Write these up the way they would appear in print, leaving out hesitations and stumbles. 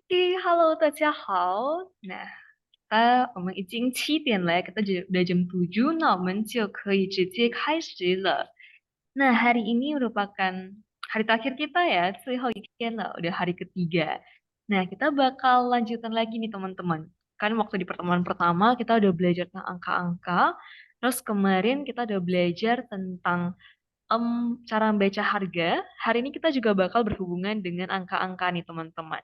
Oke, halo 大家好. Nah, kita udah jam 7, nah, 我们就可以直接开始了. Nah, hari ini merupakan hari terakhir kita ya, 最后一天了, udah hari ketiga. Nah, kita bakal lanjutan lagi nih teman-teman. Kan waktu di pertemuan pertama kita udah belajar tentang angka-angka, terus kemarin kita udah belajar tentang cara membaca harga. Hari ini kita juga bakal berhubungan dengan angka-angka nih teman-teman.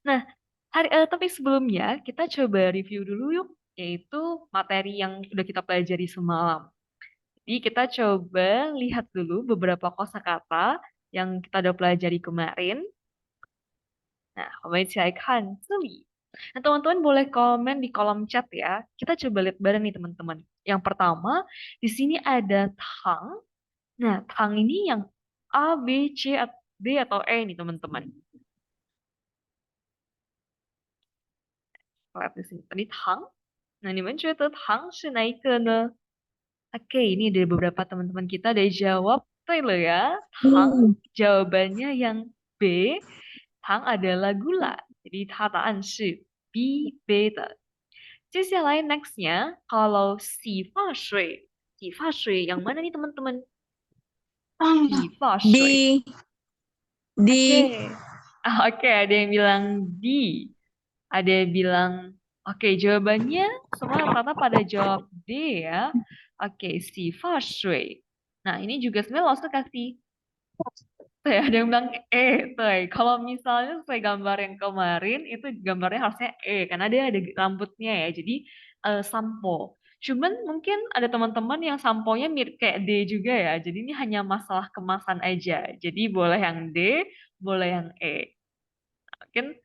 Nah, tapi sebelumnya kita coba review dulu yuk, yaitu materi yang udah kita pelajari semalam. Jadi kita coba lihat dulu beberapa kosakata yang kita udah pelajari kemarin. Nah, 我们一起来看这里. Nah, teman-teman boleh komen di kolom chat ya. Kita coba lihat bareng nih teman-teman. Yang pertama, di sini ada tang. Nah, tang ini yang A, B, C, D atau E nih teman-teman. Lihat di sini. Tadi tang. Nah, 你们觉得糖是哪一个呢? Oke, ini dari beberapa teman-teman kita udah jawab. Betul ya, tang Hmm. jawabannya yang B. Tang adalah gula. Jadi 它答案是 B, B 的. 接下来 next-nya, kalau 洗发水 yang mana nih teman-teman? 洗发水. Di di Oke. Oke, ada yang bilang D. Ada yang bilang, oke, jawabannya semua rata-rata pada jawab D ya. Oke, si fa shui. Nah, ini juga sebenarnya langsung kasih tuh ya, ada yang bilang tuh ya. Kalau misalnya sesuai gambar yang kemarin, itu gambarnya harusnya karena dia ada rambutnya ya, jadi sampo. Cuman mungkin ada teman-teman yang samponya mirip kayak D juga ya, jadi ini hanya masalah kemasan aja. Jadi boleh yang D, boleh yang E. Mungkin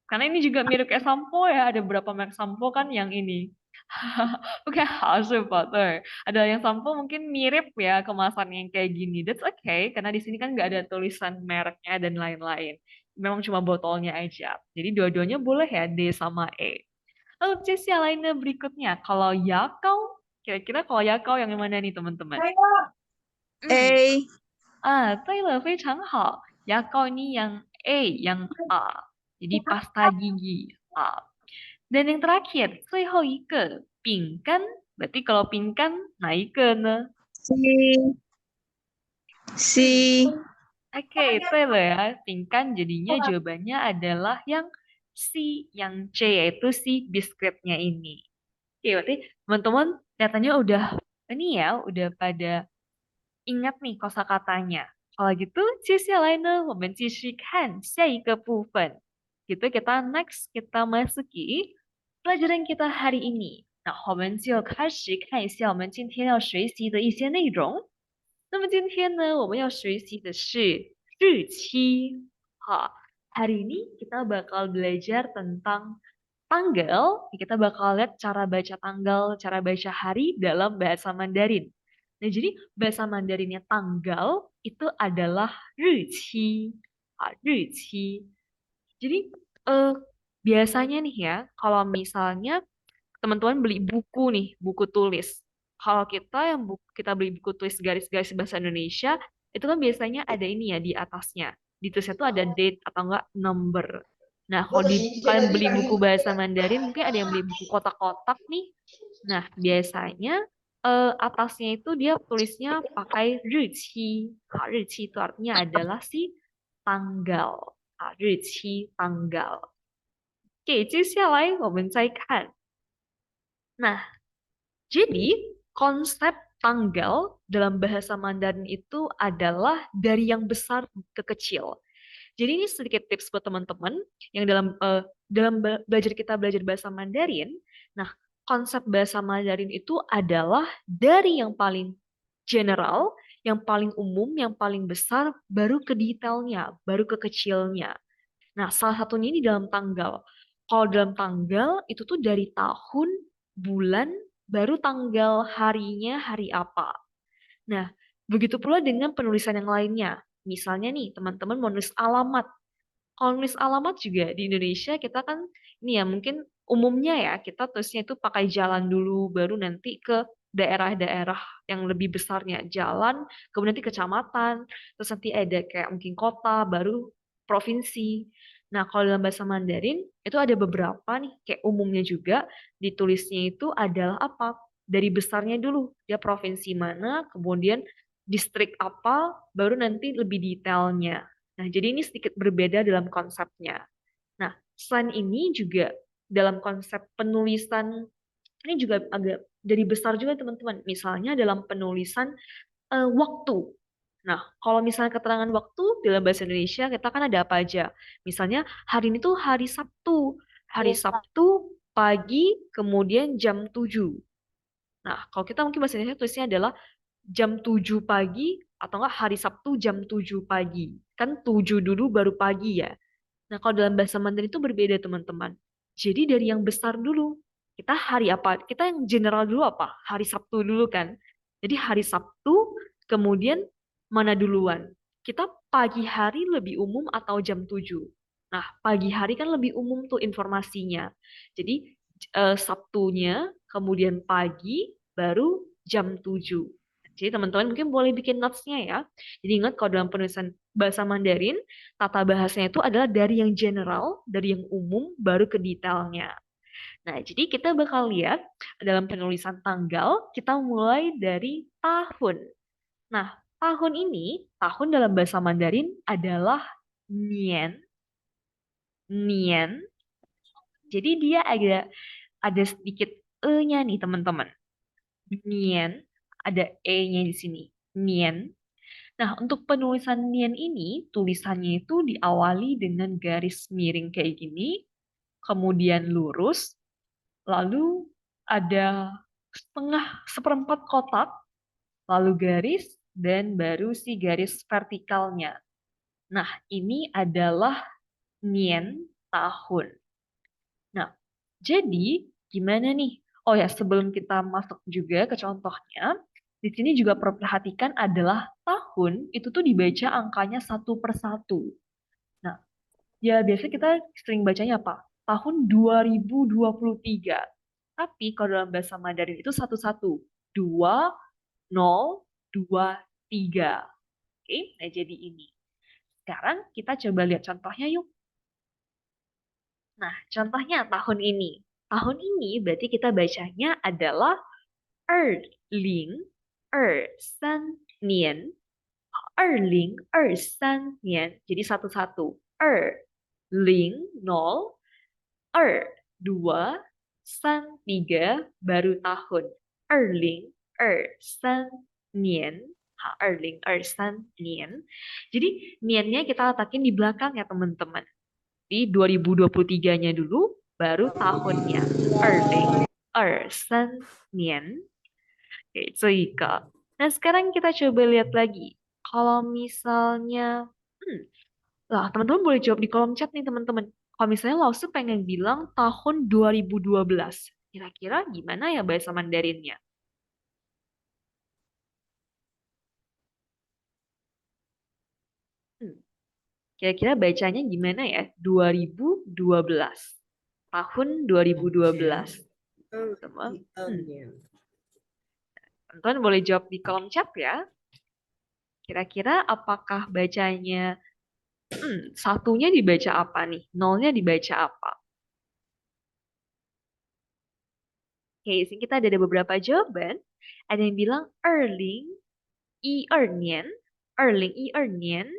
karena ini juga mirip kayak sampo ya, ada beberapa merek sampo kan yang ini. Oke, Pak. Ada yang sampo mungkin mirip ya kemasan yang kayak gini. That's okay, karena di sini kan nggak ada tulisan mereknya dan lain-lain. Memang cuma botolnya aja. Jadi dua-duanya boleh ya, D sama E. Lalu yang lainnya berikutnya, kalau Yakau, kira-kira kalau Yakau yang mana nih teman-teman? Hmm, A 对了，非常好. Yakau ini yang A, yang A. Jadi pasta gigi A. Dan yang terakhir, 最后一个, pingkan. Berarti kalau pingkan, 哪一个呢? C C Oke, itu ya. Pingkan jadinya jawabannya adalah yang C, yang C, yaitu si biskuitnya ini. Oke, berarti teman-teman katanya udah ini ya, udah pada ingat nih kosakatanya. Kalau gitu, 接下来呢，我们继续看下一个部分. Gitu kita next kita masuki pelajaran kita hari ini. Nah, 我们就开始看一下我们今天要学习的一些内容。那么今天呢，我们要学习的是日期. Hari ini kita bakal belajar tentang tanggal. Kita bakal lihat cara baca tanggal, cara baca hari dalam bahasa Mandarin. Nah, jadi bahasa Mandarinnya tanggal itu adalah 日期. Ah, 日期. Jadi eh, biasanya nih ya, kalau misalnya teman-teman beli buku nih, buku tulis. Kalau kita yang kita beli buku tulis garis-garis bahasa Indonesia, itu kan biasanya ada ini ya di atasnya. Di tulisnya tuh ada date atau enggak number. Nah, kalau di kalian beli buku bahasa Mandarin, mungkin ada yang beli buku kotak-kotak nih. Nah, biasanya atasnya itu dia tulisnya pakai 日期. Nah, 日期itu artinya adalah si tanggal. Nah, 日期 tanggal. Oke, 接下来我们再看. Nah, jadi konsep tanggal dalam bahasa Mandarin itu adalah dari yang besar ke kecil. Jadi ini sedikit tips buat teman-teman yang belajar kita belajar bahasa Mandarin. Nah, konsep bahasa Mandarin itu adalah dari yang paling general, yang paling umum, yang paling besar, baru ke detailnya, baru ke kecilnya. Nah, salah satunya ini dalam tanggal. Kalau dalam tanggal itu tuh dari tahun, bulan, baru tanggal harinya hari apa. Nah, begitu pula dengan penulisan yang lainnya. Misalnya nih, teman-teman mau nulis alamat. Kalau nulis alamat juga di Indonesia kita kan ini ya mungkin umumnya ya kita tulisnya itu pakai jalan dulu baru nanti ke daerah-daerah yang lebih besarnya jalan, kemudian nanti kecamatan, terus nanti ada kayak mungkin kota, baru provinsi. Nah, kalau dalam bahasa Mandarin itu ada beberapa nih, kayak umumnya juga ditulisnya itu adalah apa? Dari besarnya dulu, dia provinsi mana, kemudian distrik apa, baru nanti lebih detailnya. Nah, jadi ini sedikit berbeda dalam konsepnya. Nah, selain ini juga dalam konsep penulisan ini juga agak dari besar juga teman-teman. Misalnya dalam penulisan waktu. Nah, kalau misalnya keterangan waktu dalam bahasa Indonesia, kita kan ada apa aja? Misalnya, hari ini tuh hari Sabtu. Hari Sabtu pagi, kemudian jam 7. Nah, kalau kita mungkin bahasa Indonesia tulisnya adalah jam 7 pagi, atau enggak hari Sabtu jam 7 pagi. Kan 7 dulu baru pagi ya. Nah, kalau dalam bahasa Mandarin itu berbeda, teman-teman. Jadi dari yang besar dulu. Kita hari apa? Kita yang general dulu apa? Hari Sabtu dulu kan. Jadi hari Sabtu, kemudian mana duluan? Kita pagi hari lebih umum atau jam 7? Nah, pagi hari kan lebih umum tuh informasinya. Jadi Sabtunya, kemudian pagi, baru jam 7. Jadi teman-teman mungkin boleh bikin notes-nya ya. Jadi ingat kalau dalam penulisan bahasa Mandarin, tata bahasanya itu adalah dari yang general, dari yang umum, baru ke detailnya. Nah, jadi kita bakal lihat dalam penulisan tanggal, kita mulai dari tahun. Nah, tahun ini, tahun dalam bahasa Mandarin adalah nian. Nian. Jadi dia ada sedikit e-nya nih, teman-teman. Nian, ada e-nya di sini. Nian. Nah, untuk penulisan nian ini, tulisannya itu diawali dengan garis miring kayak gini, kemudian lurus, lalu ada seperempat kotak, lalu garis, dan baru si garis vertikalnya. Nah, ini adalah nian tahun. Nah, jadi gimana nih? Oh ya, sebelum kita masuk juga ke contohnya, di sini juga perlu perhatikan adalah tahun itu tuh dibaca angkanya satu per satu. Nah, ya biasanya kita sering bacanya apa? Tahun 2023. Tapi kalau dalam bahasa Mandarin itu satu-satu. 2023. Oke, nah jadi ini. Sekarang kita coba lihat contohnya yuk. Nah, contohnya tahun ini. Tahun ini berarti kita bacanya adalah 2023年. 2023年. Jadi satu-satu. 2002 baru tahun. 2023年. 2023年. Jadi niannya kita letakin di belakang ya teman-teman. Di 2023-nya dulu, baru tahunnya. 2023年. Oke, itu Ika. Nah, sekarang kita coba lihat lagi. Kalau misalnya, lah, teman-teman boleh jawab di kolom chat nih, teman-teman. Kalau misalnya Lausu pengen bilang tahun 2012, kira-kira gimana ya bahasa Mandarinnya? Hmm, Kira-kira bacanya gimana ya? 2012. Tahun 2012. Semua. Teman-teman boleh jawab di kolom chat ya. Kira-kira apakah bacanya satunya dibaca apa nih? Nolnya dibaca apa? Oke, di sini kita ada beberapa jawaban. Ada yang bilang Erling I Ernian, Erling I Ernian.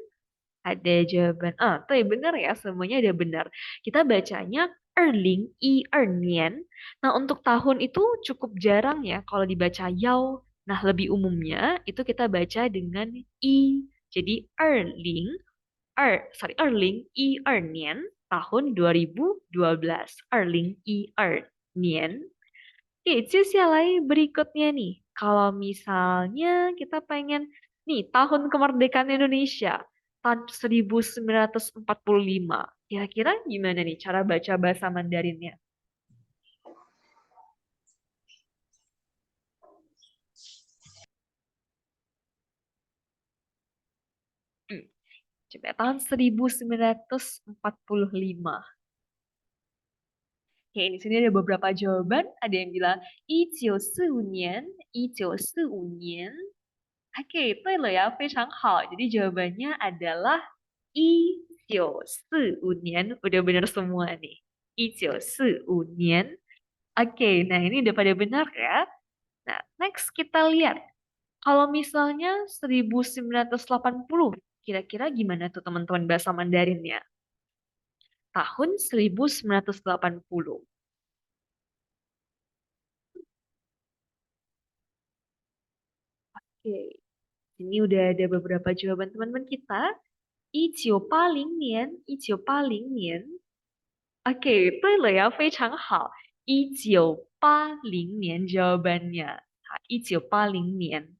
Ada jawaban, tuh ya benar ya, semuanya ada benar. Kita bacanya Erling I Ernian. Nah, untuk tahun itu cukup jarang ya kalau dibaca Yao. Nah, lebih umumnya itu kita baca dengan I. Jadi Erling I Ernian tahun 2012. Erling I Ernian. Oke, Ciucialai berikutnya nih. Kalau misalnya kita pengen nih tahun kemerdekaan Indonesia tahun 1945. Kira-kira gimana nih cara baca bahasa Mandarinnya? Hmm, Coba tahun 1945. Oke, di sini ada beberapa jawaban. Ada yang bilang 1945, 1945. Oke, itu loh ya, 非常好. Jadi jawabannya adalah 1945. 1945年, udah bener semua nih. 1945年. Oke, nah ini udah pada benar ya. Nah, next kita lihat. Kalau misalnya 1980, kira-kira gimana tuh teman-teman bahasa Mandarinnya? Tahun 1980. Oke, ini udah ada beberapa jawaban teman-teman kita. 1980年, 1980年. Oke, 对了呀，非常好。1980年jawabannya. Nah, 1980年.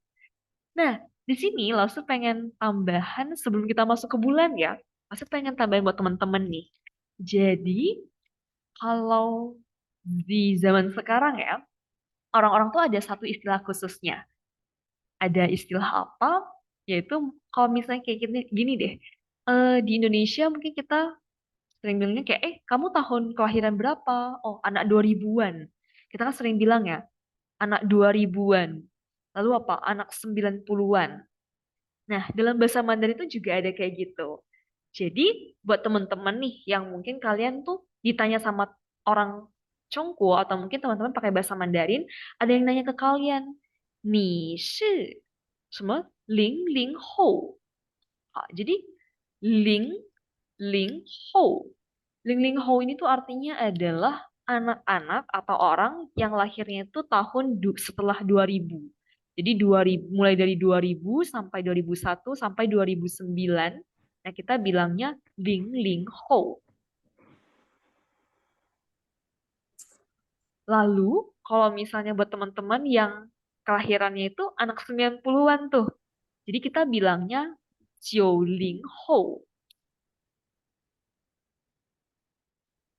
Nah, di sini Lausu pengen tambahan sebelum kita masuk ke bulan ya. Lausu pengen tambahin buat teman-teman nih. Jadi, kalau di zaman sekarang ya, orang-orang tuh ada satu istilah khususnya. Ada istilah apa? Yaitu kalau misalnya kayak gini, gini deh. Di Indonesia mungkin kita sering bilangnya kayak, kamu tahun kelahiran berapa? Oh, anak 2000-an. Kita kan sering bilang ya, anak 2000-an. Lalu apa? Anak 90-an. Nah, dalam bahasa Mandarin itu juga ada kayak gitu. Jadi, buat teman-teman nih yang mungkin kalian tuh ditanya sama orang Congko atau mungkin teman-teman pakai bahasa Mandarin, ada yang nanya ke kalian, "Ni shi 什么00后?" Jadi, ling ling ho. Ling ling ho ini tuh artinya adalah anak-anak atau orang yang lahirnya itu setelah 2000. Jadi 2000, mulai dari 2000 sampai 2001 sampai 2009. Nah, kita bilangnya ling ling ho. Lalu, kalau misalnya buat teman-teman yang kelahirannya itu anak 90-an tuh. Jadi kita bilangnya jiu ling ho.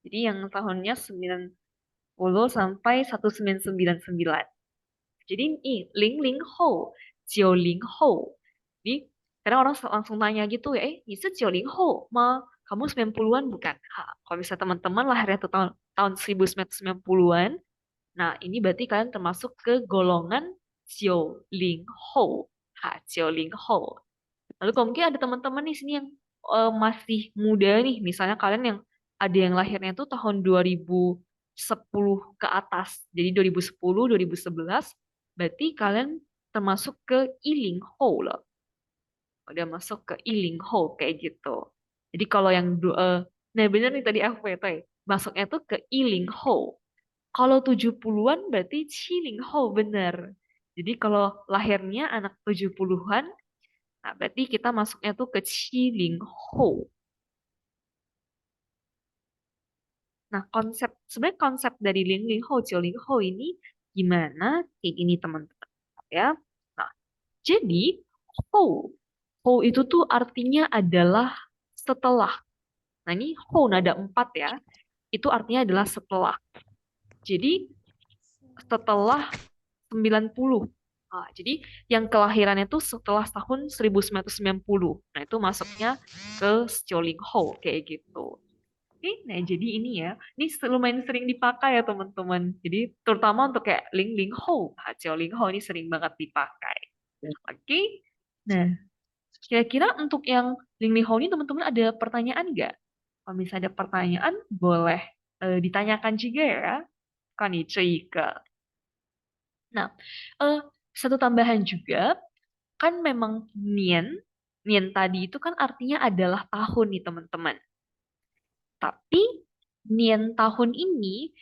Jadi yang tahunnya 90 sampai 1999. Jadi ini Ling Ling Ho, Jiu Ling Ho. Jadi kadang orang langsung nanya gitu ya, ini Jiu Ling Ho, ma, kamu 90-an bukan? Ha, kalau misalnya teman-teman lahirnya tuh tahun 1990-an, nah ini berarti kalian termasuk ke golongan Jiu Ling Ho. Ha, Jiu Ling Ho. Lalu kalau mungkin ada teman-teman di sini yang masih muda nih, misalnya kalian yang ada yang lahirnya itu tahun 2010 ke atas, jadi 2010, 2011, berarti kalian termasuk ke Iling Ho loh. Udah masuk ke Iling Ho kayak gitu. Jadi kalau yang nah bener nih tadi aku ya, masuknya tuh ke Iling Ho. Kalau 70-an berarti Chiling Ho bener. Jadi kalau lahirnya anak 70-an, nah, berarti kita masuknya tuh ke Chiling Ho. Nah, sebenarnya konsep dari Ling Ling Ho, Ling Ho ini gimana? Kayak gini teman-teman ya. Nah, jadi Ho, Ho itu tuh artinya adalah setelah. Nah, ini Ho nada 4 ya. Itu artinya adalah setelah. Jadi setelah 90. Jadi yang kelahirannya tuh setelah tahun 1990. Nah, itu masuknya ke Ling Ho kayak gitu. Oke, nah jadi ini ya, ini lumayan sering dipakai ya teman-teman. Jadi terutama untuk kayak Ling Ling Ho, Hachio Ling Ho ini sering banget dipakai. Oke, nah kira-kira untuk yang Ling Ling Ho ini teman-teman ada pertanyaan nggak? Kalau misalnya ada pertanyaan, boleh ditanyakan juga ya. Kan itu juga. Nah, eh, satu tambahan juga, kan memang Nian, Nian tadi itu kan artinya adalah tahun nih teman-teman. Tapi Nian tahun ini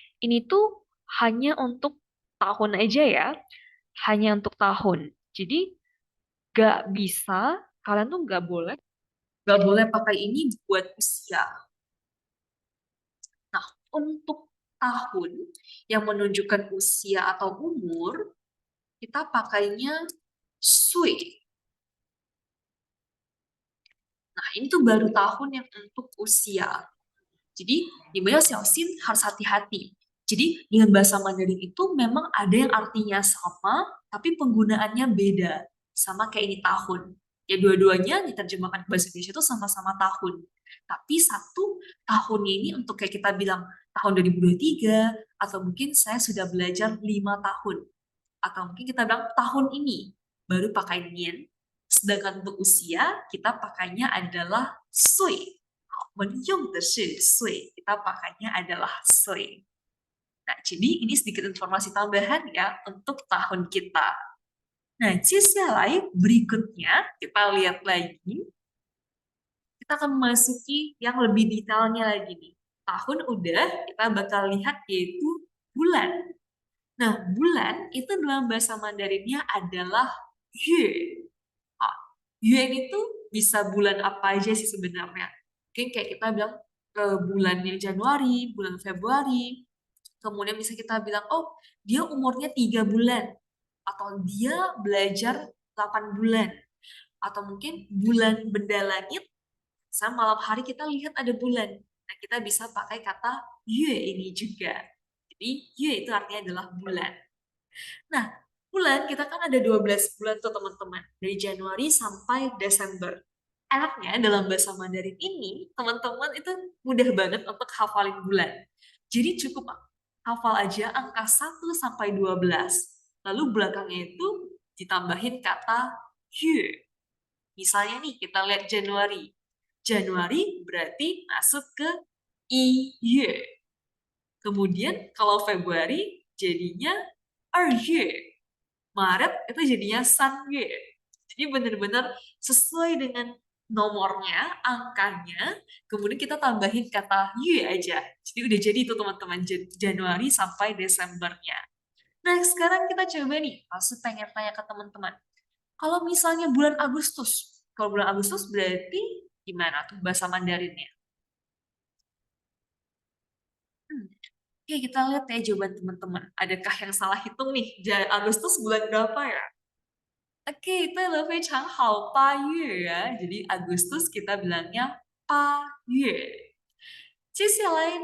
tuh hanya untuk tahun aja ya, hanya untuk tahun. Jadi gak bisa, kalian tuh gak boleh pakai ini buat usia. Nah, untuk tahun yang menunjukkan usia atau umur, kita pakainya sui. Nah, ini tuh baru tahun yang untuk usia. Jadi, di bahasa Xiaoxin harus hati-hati. Jadi, dengan bahasa Mandarin itu memang ada yang artinya sama, tapi penggunaannya beda. Sama kayak ini tahun. Ya, dua-duanya diterjemahkan ke bahasa Indonesia itu sama-sama tahun. Tapi satu tahunnya ini untuk kayak kita bilang tahun 2023, atau mungkin saya sudah belajar 5 tahun. Atau mungkin kita bilang tahun ini, baru pakai nian. Sedangkan untuk usia, kita pakainya adalah sui. 我们用的是岁, kita pakainya adalah 岁. Nah, jadi ini sedikit informasi tambahan ya untuk tahun kita. Nah, 接下来 berikutnya kita lihat lagi. Kita akan memasuki yang lebih detailnya lagi nih. Tahun udah, kita bakal lihat yaitu bulan. Nah, bulan itu dalam bahasa Mandarinnya adalah Yue. Ah, Yue itu bisa bulan apa aja sih sebenarnya. Mungkin kayak kita bilang bulannya Januari, bulan Februari. Kemudian bisa kita bilang, oh dia umurnya 3 bulan. Atau dia belajar 8 bulan. Atau mungkin bulan benda langit, sama malam hari kita lihat ada bulan. Nah, kita bisa pakai kata Yue ini juga. Jadi, Yue itu artinya adalah bulan. Nah, bulan kita kan ada 12 bulan tuh teman-teman. Dari Januari sampai Desember. Enaknya dalam bahasa Mandarin ini, teman-teman itu mudah banget untuk hafalin bulan. Jadi cukup hafal aja angka 1 sampai 12. Lalu belakangnya itu ditambahin kata Yue. Misalnya nih, kita lihat Januari. Januari berarti masuk ke Yue. Kemudian kalau Februari jadinya Yue. Maret itu jadinya Yue. Jadi benar-benar sesuai dengan nomornya, angkanya, kemudian kita tambahin kata Yue aja. Jadi udah jadi itu teman-teman, Januari sampai Desembernya. Nah, sekarang kita coba nih, langsung pengen tanya ke teman-teman. Kalau misalnya bulan Agustus, kalau bulan Agustus berarti gimana tuh bahasa Mandarinnya? Hmm. Oke, kita lihat ya jawaban teman-teman. Adakah yang salah hitung nih? Agustus bulan berapa ya? Oke, itu lebih hao pa yue ya. Jadi Agustus kita bilangnya pa yue.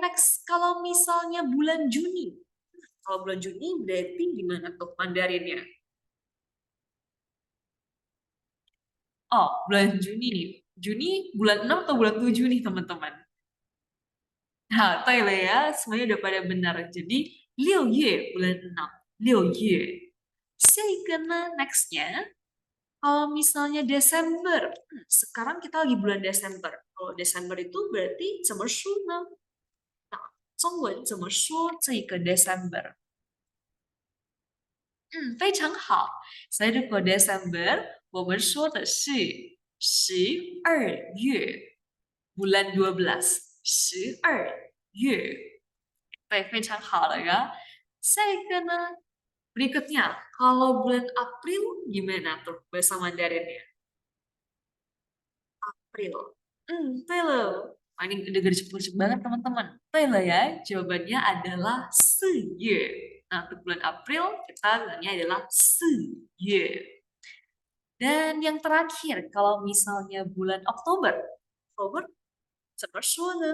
Next, kalau misalnya bulan Juni. Kalau bulan Juni berarti gimana tuh Mandarinnya? Oh, bulan Juni nih. Juni bulan 6 atau bulan 7 nih teman-teman? Nah, tahu ya, semuanya udah pada benar. Jadi, 6 Yue, bulan 6. 6 Yue. Nextnya, kalau misalnya Desember. Sekarang kita lagi bulan Desember. Kalau Desember itu berarti 怎么说呢? Nah, 中文怎么说这个 Desember? 非常好。所以如果 Desember, 我们说的是12月, bulan 12. 12月. Baik, 非常好了ya. Berikutnya, kalau bulan April gimana tuh bahasa Mandarinnya? April. 对了. Wah, ini udah gercep-gercep banget teman-teman. 对了ya, jawabannya adalah 4月. Nah, untuk bulan April, kita bilangnya adalah 4月. Dan yang terakhir, kalau misalnya bulan Oktober. Oktober, 怎么说呢?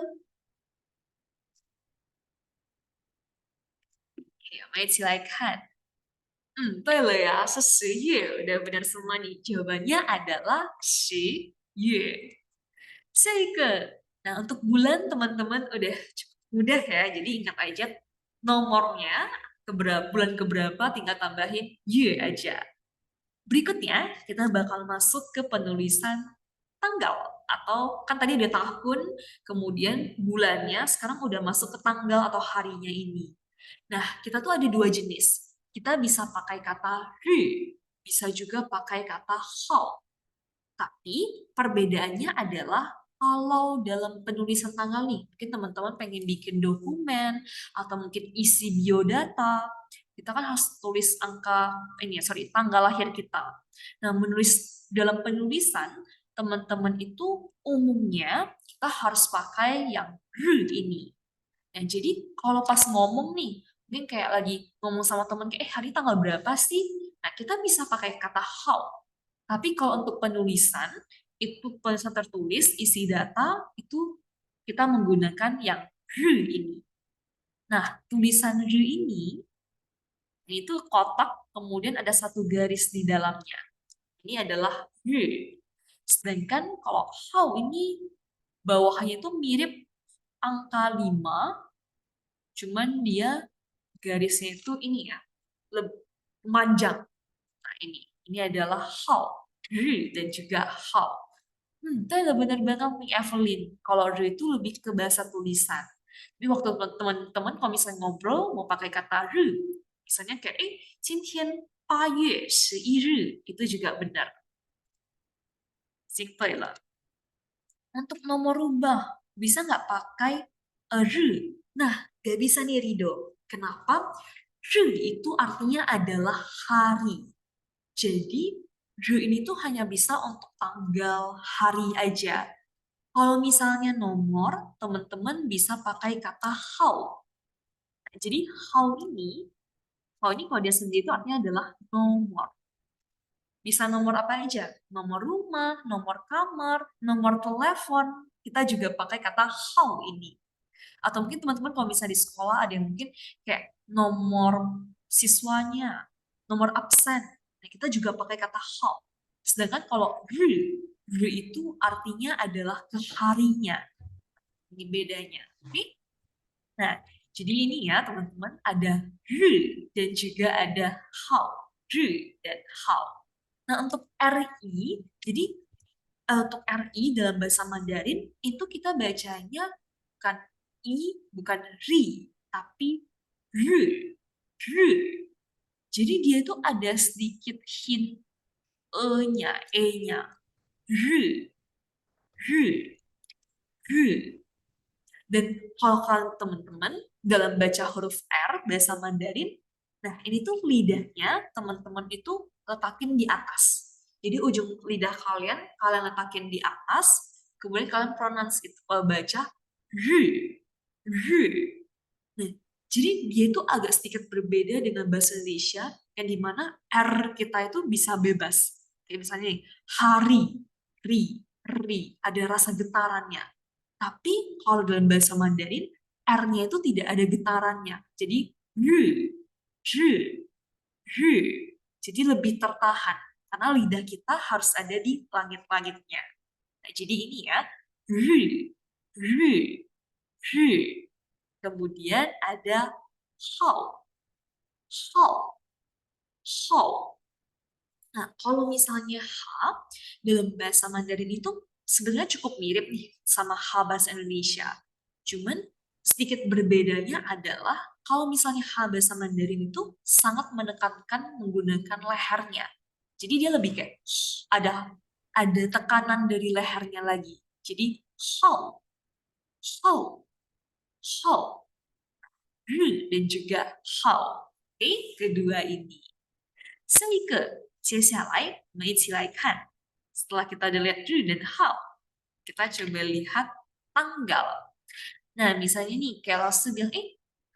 Oke, mari silakan. 对了ya, 是10月. Udah benar semua nih. Jawabannya adalah 10月. Nah, untuk bulan teman-teman udah cukup mudah ya. Jadi ingat aja nomornya, bulan keberapa tinggal tambahin Y aja. Berikutnya, kita bakal masuk ke penulisan tanggal. Atau kan tadi udah tahun, kemudian bulannya, sekarang udah masuk ke tanggal atau harinya ini. Nah, kita tuh ada 2 jenis. Kita bisa pakai kata ri, bisa juga pakai kata hao. Tapi perbedaannya adalah kalau dalam penulisan tanggal nih, mungkin teman-teman pengen bikin dokumen atau mungkin isi biodata, kita kan harus tulis tanggal lahir kita. Nah, dalam penulisan teman-teman itu umumnya kita harus pakai yang ini. Nah, jadi kalau pas ngomong nih, mungkin kayak lagi ngomong sama teman kayak hari tanggal berapa sih? Nah, kita bisa pakai kata how. Tapi kalau untuk penulisan, itu penulisan tertulis, isi data, itu kita menggunakan yang ini. Nah, tulisan ini itu kotak, kemudian ada 1 garis di dalamnya. Ini adalah Sedangkan kalau how ini bawahnya itu mirip angka 5, cuman dia garisnya itu ini ya, lebih panjang. Nah, ini adalah how. Dan juga how. Itu benar banget nih Evelyn. Kalau R itu lebih ke bahasa tulisan. Tapi waktu teman-teman kalau misalnya ngobrol mau pakai kata R, misalnya kayak 今天8月11日 itu juga benar. 对了. Untuk nomor rubah, bisa nggak pakai R? Nah, nggak bisa nih Rido. Kenapa? R itu artinya adalah hari. Jadi, R ini tuh hanya bisa untuk tanggal, hari aja. Kalau misalnya nomor, teman-teman bisa pakai kata how. Jadi, how ini kalau dia sendiri itu artinya adalah nomor. Bisa nomor apa aja? Nomor rumah, nomor kamar, nomor telepon. Kita juga pakai kata how ini. Atau mungkin teman-teman kalau misalnya di sekolah ada yang mungkin kayak nomor siswanya, nomor absen. Nah, kita juga pakai kata how. Sedangkan kalau r itu artinya adalah keharinya. Ini bedanya. Oke? Nah, jadi ini ya teman-teman ada r dan juga ada how. R dan how. Nah, untuk RI, jadi untuk RI dalam bahasa Mandarin itu kita bacanya bukan I, bukan ri, tapi r. R. Jadi dia itu ada sedikit hint e-nya, e-nya. R, r, r. Dan kalau kalian teman-teman dalam baca huruf R bahasa Mandarin, nah ini tuh lidahnya teman-teman itu letakin di atas. Jadi ujung lidah kalian letakin di atas, kemudian kalian pronounce itu baca r, r. Nah, jadi dia itu agak sedikit berbeda dengan bahasa Indonesia yang dimana R kita itu bisa bebas. Kayak misalnya nih, hari, ri, ri, ada rasa getarannya. Tapi kalau dalam bahasa Mandarin, R-nya itu tidak ada getarannya. Jadi, ru, ru, ru. Jadi lebih tertahan. Karena lidah kita harus ada di langit-langitnya. Nah, jadi ini ya, ru, ru, ru. Kemudian ada how, how, how. Nah, kalau misalnya H dalam bahasa Mandarin itu sebenarnya cukup mirip nih sama H bahasa Indonesia. Cuman sedikit berbedanya adalah kalau misalnya H bahasa Mandarin itu sangat menekankan menggunakan lehernya. Jadi dia lebih kayak ada tekanan dari lehernya lagi. Jadi how, how, how, dan juga how. Oke, kedua ini. 下一个，接下来我们一起来看。Setelah kita udah lihat do dan how, kita coba lihat tanggal. Nah, misalnya nih, kayak Lasu bilang,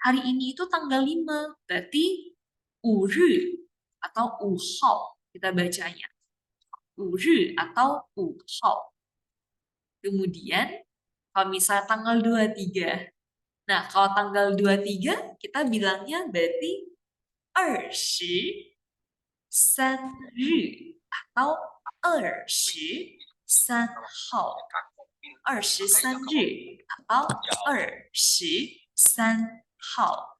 hari ini itu tanggal 5, berarti 5日 atau 5号 kita bacanya. 5日 atau 5号. Kemudian, kalau misalnya tanggal 23. Nah, kalau tanggal 23, kita bilangnya berarti 20生日 atau 23号 23日 atau 23号.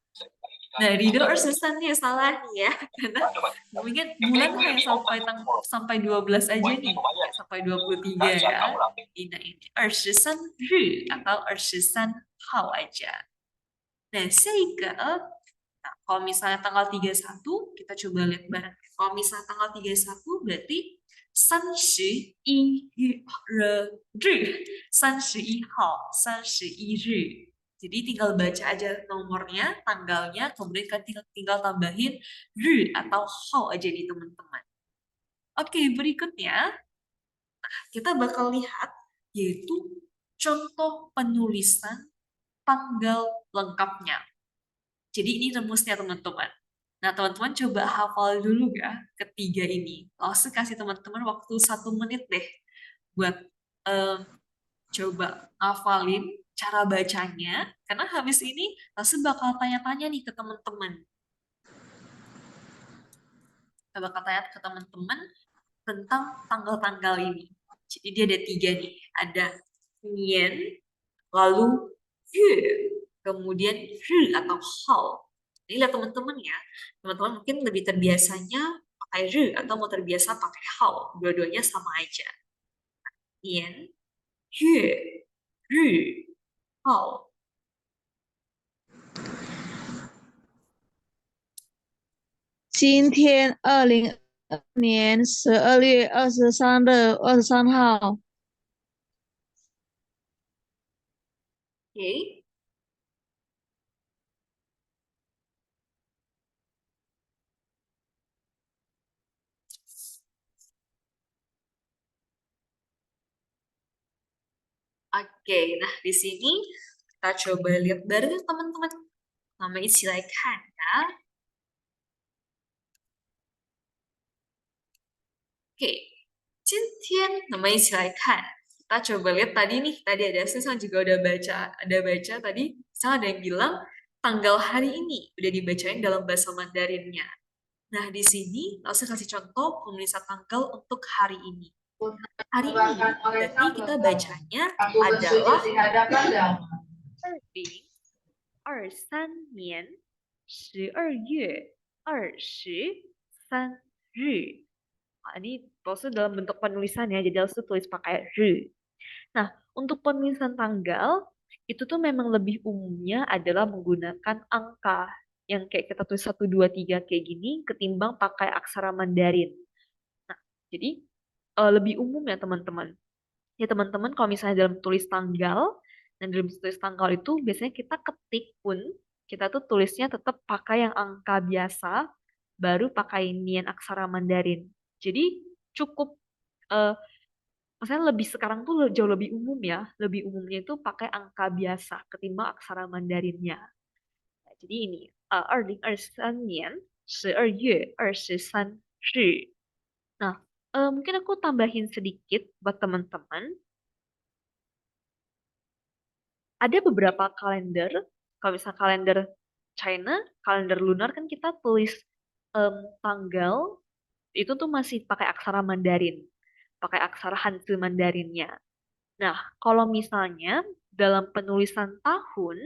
Nah, Rido 23 nih salah nih ya. Karena mungkin bulan hanya sampai 12 aja nih. Nggak sampai 23 ya. Nah, ini 23日 atau 23号 aja. Nah, 下一个 Nah, kalau misalnya tanggal 31, kita coba lihat bareng. Kalau misalnya tanggal 31 berarti 31日, 31日. Jadi tinggal baca aja nomornya, tanggalnya, kemudian kan tinggal tambahin r atau how aja nih teman-teman. Oke, berikutnya kita bakal lihat yaitu contoh penulisan tanggal lengkapnya. Jadi ini rumusnya teman-teman. Nah, teman-teman coba hafal dulu ya ketiga ini. Langsung kasih teman-teman waktu 1 menit deh buat coba hafalin cara bacanya. Karena habis ini langsung bakal tanya-tanya nih ke teman-teman. Kita bakal tanya ke teman-teman tentang tanggal-tanggal ini. Jadi dia ada 3 nih. Ada nian, lalu ye, kemudian ru atau how. Ini lihat teman-teman ya. Teman-teman mungkin lebih terbiasanya pakai ru atau mau terbiasa pakai how. Dua-duanya sama aja. 年月日号。今天2022年12月23日23号。Oke. Oke, nah di sini kita coba lihat bareng ya, teman-teman. Nama silakan ya. Oke, 今天nama silakan. Kita coba lihat tadi nih, tadi ada Susan juga udah baca tadi. Misalnya ada yang bilang tanggal hari ini udah dibacain dalam bahasa Mandarinnya. Nah, di sini langsung kasih contoh penulisan tanggal untuk hari ini. Hari ini berarti kita bacanya adalah 2023年12月23日. Nah, ini maksudnya dalam bentuk penulisan ya, jadi harus tulis pakai r. Nah, untuk penulisan tanggal, itu tuh memang lebih umumnya adalah menggunakan angka yang kayak kita tulis 1, 2, 3 kayak gini, ketimbang pakai aksara Mandarin. Nah, jadi lebih umum ya teman-teman. Ya teman-teman, kalau misalnya dalam tulis tanggal, dan dalam tulis tanggal itu biasanya kita ketik pun, kita tuh tulisnya tetap pakai yang angka biasa, baru pakai nian aksara Mandarin. Jadi cukup, eh, maksudnya lebih sekarang tuh jauh lebih umum ya, lebih umumnya itu pakai angka biasa ketimbang aksara Mandarinnya. Nah, jadi ini, 2023年12月23日. Nah, mungkin aku tambahin sedikit buat teman-teman. Ada beberapa kalender, kalau misalnya kalender China, kalender lunar kan kita tulis tanggal itu tuh masih pakai aksara Mandarin, pakai aksara Hanzi Mandarinnya. Nah, kalau misalnya dalam penulisan tahun,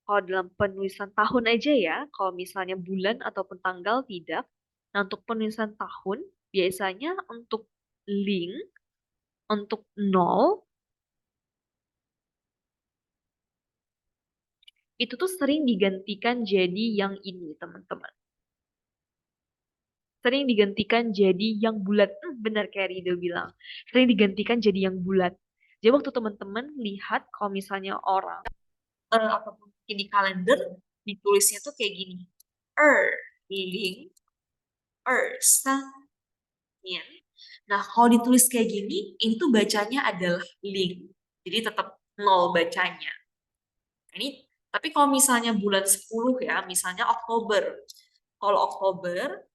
kalau dalam penulisan tahun aja ya, kalau misalnya bulan ataupun tanggal tidak. Nah, untuk penulisan tahun, biasanya untuk ling, untuk nol, itu tuh sering digantikan jadi yang ini, teman-teman. Sering digantikan jadi yang bulat. Benar kayak Rido bilang. Sering digantikan jadi yang bulat. Jadi waktu teman-teman lihat kalau misalnya orang ataupun mungkin di kalender ditulisnya tuh kayak gini. Ling, san, nian. Nah, kalau ditulis kayak gini, ini tuh bacanya adalah ling. Jadi tetap nol bacanya. Ini tapi kalau misalnya bulan 10 ya, misalnya Oktober. Kalau Oktober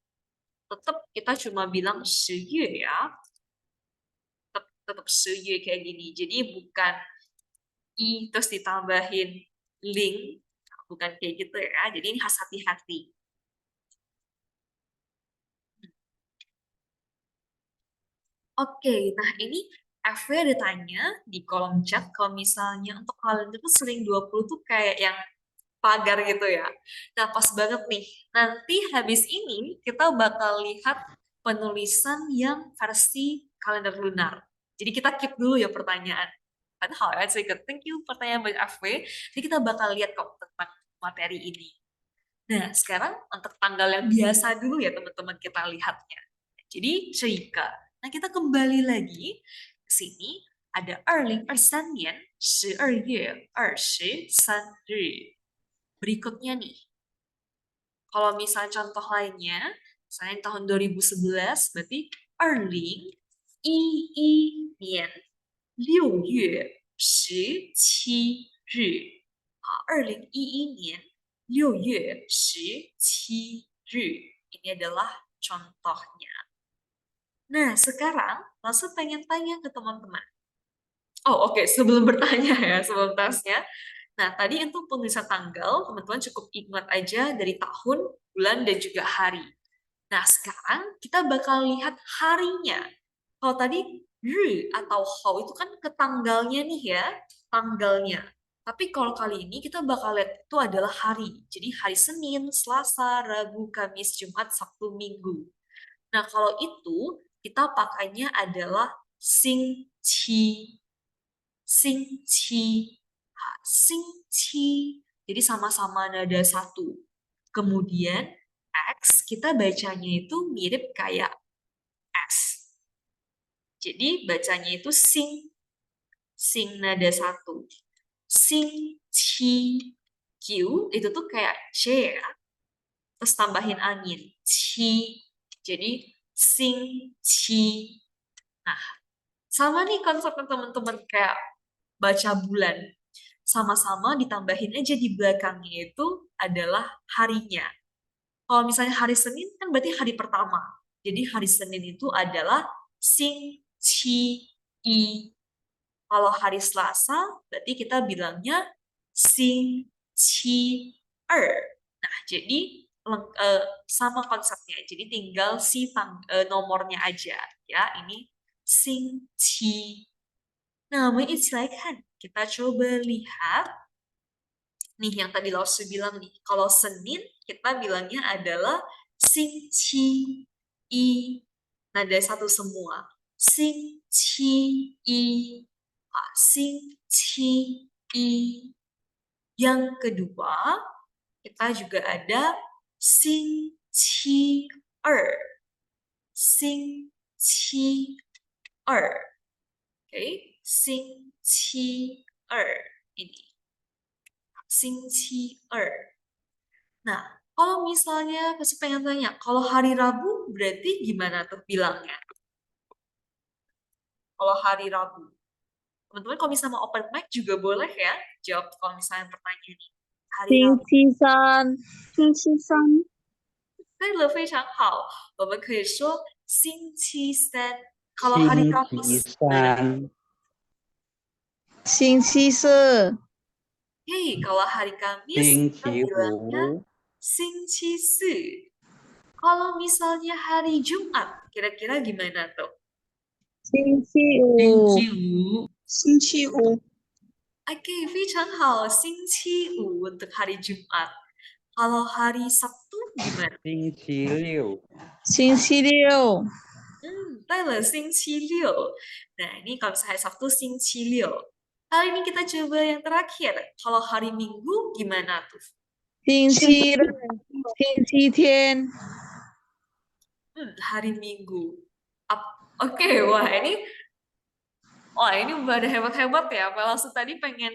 tetap kita cuma bilang 10月 ya. Tetap 10月 kayak gini. Jadi bukan i terus ditambahin ling, bukan kayak gitu ya. Jadi ini harus hati-hati. Oke, nah ini FW ada tanya di kolom chat kalau misalnya untuk kalender tuh sering 20 tuh kayak yang pagar gitu ya. Nah, pas banget nih. Nanti habis ini kita bakal lihat penulisan yang versi kalender lunar. Jadi kita keep dulu ya pertanyaan. Padahal ya, thank you pertanyaan dari FW. Jadi kita bakal lihat kok tentang materi ini. Nah, sekarang untuk tanggal yang biasa dulu ya teman-teman kita lihatnya. Jadi, Cerika. Nah, kita kembali lagi ke sini. Ada 2023年12月23日. Berikutnya nih, kalau misalnya contoh lainnya, misalnya tahun 2011, berarti 2011年6月17日. 2011年6月17日. Ini adalah contohnya. Nah, sekarang langsung pengen tanya ke teman-teman. Oh, oke. Sebelum bertanya ya, sebelum tasnya. Nah, tadi untuk penulisan tanggal, teman-teman cukup ingat aja dari tahun, bulan, dan juga hari. Nah, sekarang kita bakal lihat harinya. Kalau tadi ru atau hao itu kan ke tanggalnya nih ya, tanggalnya. Tapi kalau kali ini kita bakal lihat itu adalah hari. Jadi hari Senin, Selasa, Rabu, Kamis, Jumat, Sabtu, Minggu. Nah, kalau itu kita pakainya adalah 星期星期星期. Jadi sama-sama nada satu. Kemudian X kita bacanya itu mirip kayak S. Jadi bacanya itu sing nada satu. Sing chi Q itu tuh kayak C ya. Terus tambahin angin. Chi. Jadi sing chi. Nah, sama nih konsepnya teman-teman kayak baca bulan. Sama-sama ditambahin aja di belakangnya itu adalah harinya. Kalau misalnya hari Senin kan berarti hari pertama. Jadi hari Senin itu adalah Sing Chi I. Kalau hari Selasa berarti kita bilangnya Sing Chi Er. Nah, jadi sama konsepnya. Jadi tinggal nomornya aja ya. Ini Sing Chi. Nah, mengistilahkan kita coba lihat nih yang tadi Lausu bilang nih, kalau Senin kita bilangnya adalah Sing Chi I. Nada satu semua. Sing Chi I. Sing Chi I. Yang kedua, kita juga ada Sing Chi Er. Sing Chi Er. Oke, Sing Chi Er. Ini. Sing Chi Er. Nah, kalau misalnya pasti pengen tanya, kalau hari Rabu berarti gimana tuh bilangnya? Kalau hari Rabu. Teman-teman kalau misalnya mau open mic juga boleh ya jawab kalau misalnya pertanyaan ini. Hari 星 Rabu. 期三，星期三，对了，非常好。我们可以说星期三。Kalau hari 星 Kamis 期 gimana? 三，星期四， Hei, kalau hari Kamis 星 kita 期 bilangnya 五， 星期四. Kalau misalnya hari Jumat, kira-kira gimana tuh? 星期五，星期五， Oke, 非常好。星期五 untuk hari Jumat. Kalau hari Sabtu gimana? 星期六，星期六， Tyler, 星期六. Nah, ini kalau misalnya hari Sabtu, 星期六. Kali ini kita coba yang terakhir. Kalau hari Minggu gimana tuh? 星期日，星期天， Hari Minggu. Oke, wah ini udah hebat-hebat ya. Pak Langsung tadi pengen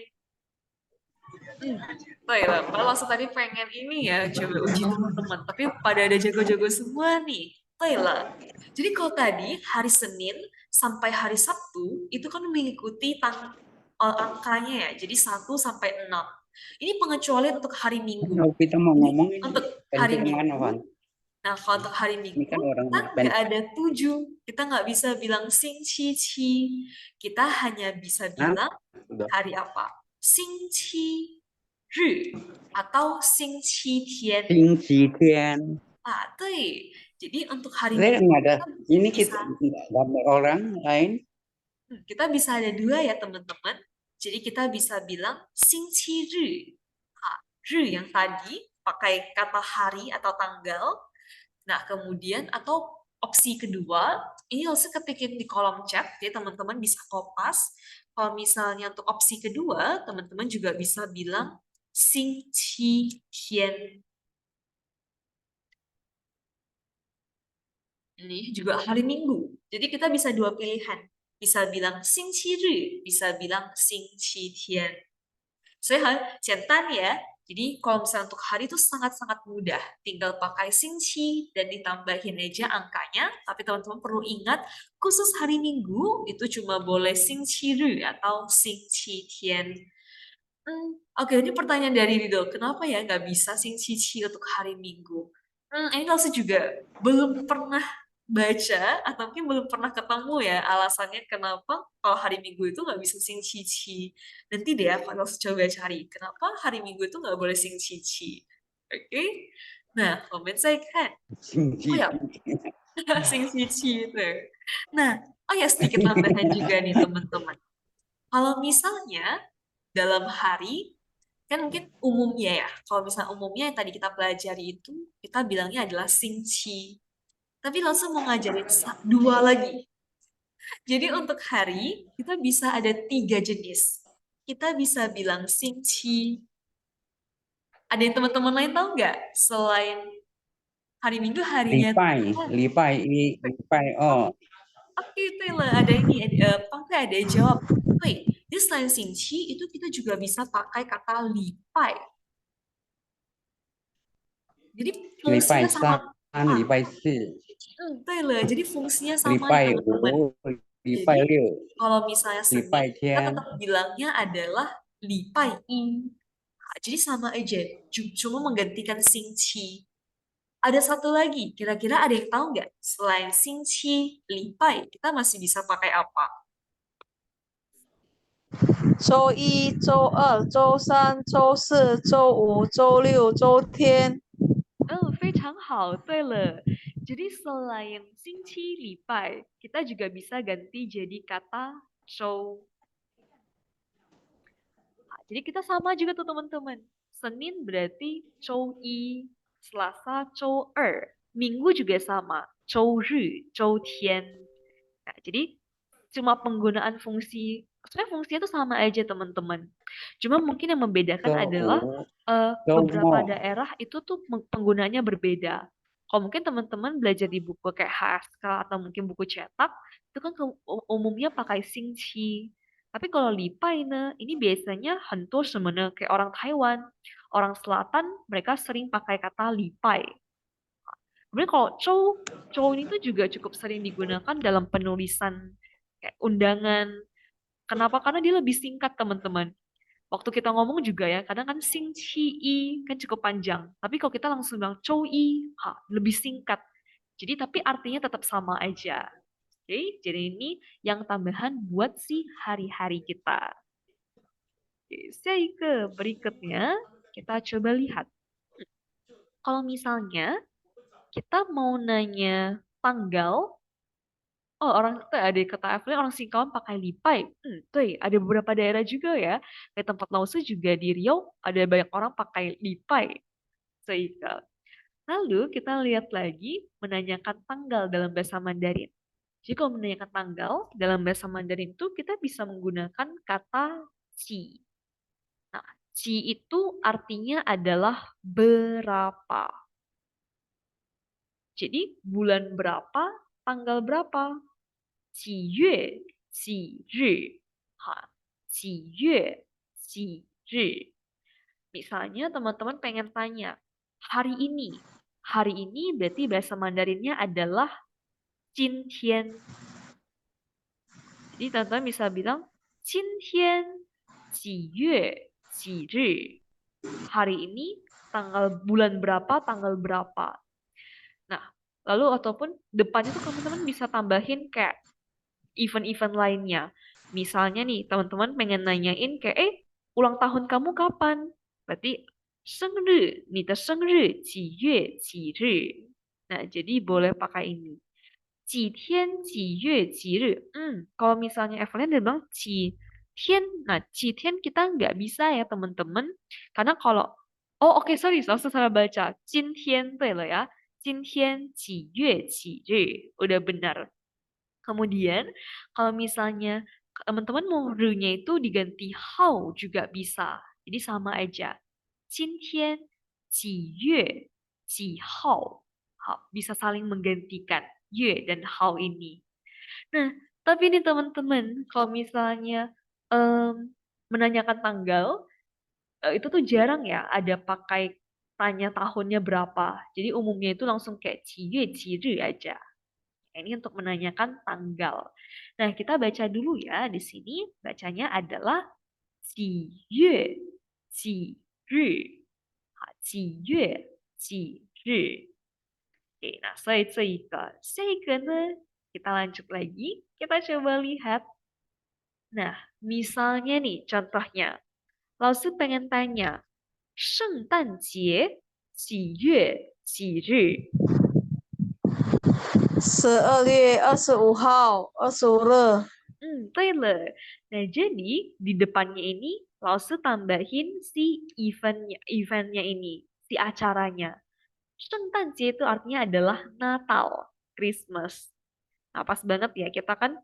Baiklah, Pak Langsung tadi pengen ini ya, coba uji teman-teman. Tapi pada ada jago-jago semua nih. Baiklah. Jadi kalau tadi hari Senin sampai hari Sabtu itu kan mengikuti angkanya ya. Jadi 1 sampai 6. Ini pengecualian untuk hari Minggu. kalau kita mau Jadi ngomong ini untuk hari penting mana, Van? Minggu, nah kalau untuk hari Ini Minggu kan orang kita nggak penting. ada 7. Kita nggak bisa bilang Sing Chi Chi. Kita hanya bisa bilang Udah. hari apa? Sing Chi Ri atau Sing Chi Tian. 星期天， 对. Jadi untuk hari saya Minggu nggak ada. Ini bisa, kita nggak ada orang lain. kita bisa ada 2 ya teman-teman. Jadi kita bisa bilang Sing Chi Ri. Ri yang tadi pakai kata hari atau tanggal. Nah, kemudian atau opsi kedua, ini langsung ketikin di kolom chat, jadi teman-teman bisa kopas. Kalau misalnya untuk opsi kedua, teman-teman juga bisa bilang Sing Qi Tian. Ini juga hari Minggu. Jadi kita bisa 2 pilihan. Bisa bilang Sing Qi Ri, bisa bilang Sing Qi Tian. 所以很简单ya. Jadi kalau misalnya untuk hari itu sangat-sangat mudah. Tinggal pakai Xingqi dan ditambahin aja angkanya. Tapi teman-teman perlu ingat, khusus hari Minggu itu cuma boleh Xingqi Ru atau Xingqi Tian. Oke, ini pertanyaan dari Rido. Kenapa ya nggak bisa Xingqi Qi untuk hari Minggu? Ini Elsa juga belum pernah baca atau mungkin belum pernah ketemu ya alasannya kenapa kalau hari Minggu itu nggak bisa sing cici. Nanti deh aku harus coba cari kenapa hari Minggu itu nggak boleh sing cici. Oke? Nah, komen saya kan. 星 Oh 期 ya, sing cici itu. Nah, oh ya sedikit tambahan juga nih teman-teman. Kalau misalnya dalam hari kan mungkin umumnya ya. Kalau misalnya umumnya yang tadi kita pelajari itu kita bilangnya adalah sing ci. Tapi langsung mau ngajarin 2 lagi. Jadi untuk hari, kita bisa ada 3 jenis. Kita bisa bilang xingqi. Ada yang teman-teman lain tahu nggak? Selain hari Minggu, harinya 礼拜一、礼拜二， Oke, Taylor, ada ini, Pangkai ada yang jawab. Wait, jadi selain xingqi, itu kita juga bisa pakai kata lipai. Jadi 礼 fungsinya 拜 sama. 三、礼拜四、对了, jadi fungsinya 礼 sama nih 拜 teman-teman. 五、礼拜 Jadi 六、 kalau misalnya 礼 Senin, 拜 kita 天。 tetap bilangnya adalah lipai in. Nah, jadi sama aja, cuma menggantikan xingqi. Ada satu lagi, kira-kira ada yang tahu nggak? Selain xingqi, lipai, kita masih bisa pakai apa? 周一、周二、周三、周四、周五、周六、周天。非常好。对了，jadi selain 星期礼拜, kita juga bisa ganti jadi kata 周. Jadi kita sama juga tuh teman-teman. Senin berarti 周一, Selasa 周二, Minggu juga sama, 周日, 周天. Nah, jadi cuma penggunaan fungsi, sebenarnya fungsinya itu sama aja teman-teman. Cuma mungkin yang membedakan 周 adalah 五、周 beberapa 末、 daerah itu tuh penggunaannya berbeda. Kalau mungkin teman-teman belajar di buku kayak HSK atau mungkin buku cetak, itu kan umumnya pakai xingqi. Tapi kalau lipai ini biasanya hantu sebenarnya kayak orang Taiwan, orang selatan mereka sering pakai kata lipai. Kemudian kalau Chow ini tuh juga cukup sering digunakan dalam penulisan kayak undangan. Kenapa? Karena dia lebih singkat, teman-teman. Waktu kita ngomong juga ya, kadang kan Xing Qi I kan cukup panjang. Tapi kalau kita langsung bilang Chow I, lebih singkat. Jadi tapi artinya tetap sama aja. Oke, jadi ini yang tambahan buat si hari-hari kita. Oke, ke berikutnya kita coba lihat. Kalau misalnya kita mau nanya tanggal, oh orang tuh ada kata Evelyn orang Singkawang pakai lipai. Tuh ada beberapa daerah juga ya. Kayak tempat Lause juga di Riau ada banyak orang pakai lipai. Seika. Lalu kita lihat lagi menanyakan tanggal dalam bahasa Mandarin. Jadi kalau menanyakan tanggal dalam bahasa Mandarin itu kita bisa menggunakan kata ci. Nah, ci itu artinya adalah berapa. Jadi bulan berapa, tanggal berapa. 几月几日? Ha, 几月几日? Misalnya teman-teman pengen tanya, hari ini. Hari ini berarti bahasa Mandarinnya adalah 今天. Jadi teman-teman bisa bilang 今天几月几日? Hari ini tanggal bulan berapa, tanggal berapa. Nah, lalu ataupun depannya tuh teman-teman bisa tambahin kayak event-event lainnya. Misalnya nih, teman-teman pengen nanyain kayak, ulang tahun kamu kapan? Berarti, 生日,你的生日几月几日? Nah, jadi boleh pakai ini. 几天几月几日? Kalau misalnya Evelyn dia bilang 几天, nah 几天kita nggak bisa ya teman-teman. Karena kalau, oke, sorry, saya salah baca. 今天对了ya. 今天几月几日? Udah benar. Kemudian, kalau misalnya teman-teman mau nya itu diganti how juga bisa. Jadi sama aja. 今天几月几号? Bisa saling menggantikan 月 dan how ini. Nah, tapi ini teman-teman, kalau misalnya menanyakan tanggal, itu tuh jarang ya ada pakai tanya tahunnya berapa. Jadi umumnya itu langsung kayak 几月几日 aja. Ini untuk menanyakan tanggal. Nah, kita baca dulu ya. Di sini bacanya adalah 几月几日. 几月几日. Oke, nah, 所以这个呢, kita lanjut lagi. Kita coba lihat. Nah, misalnya nih contohnya. 老师 pengen tanya, 圣诞节几月几日? 12月25号、25日。对了. Nah, jadi di depannya ini Lause tambahin si eventnya ini, si acaranya. 圣诞节 itu artinya adalah Natal, Christmas. Nah, pas banget ya, kita kan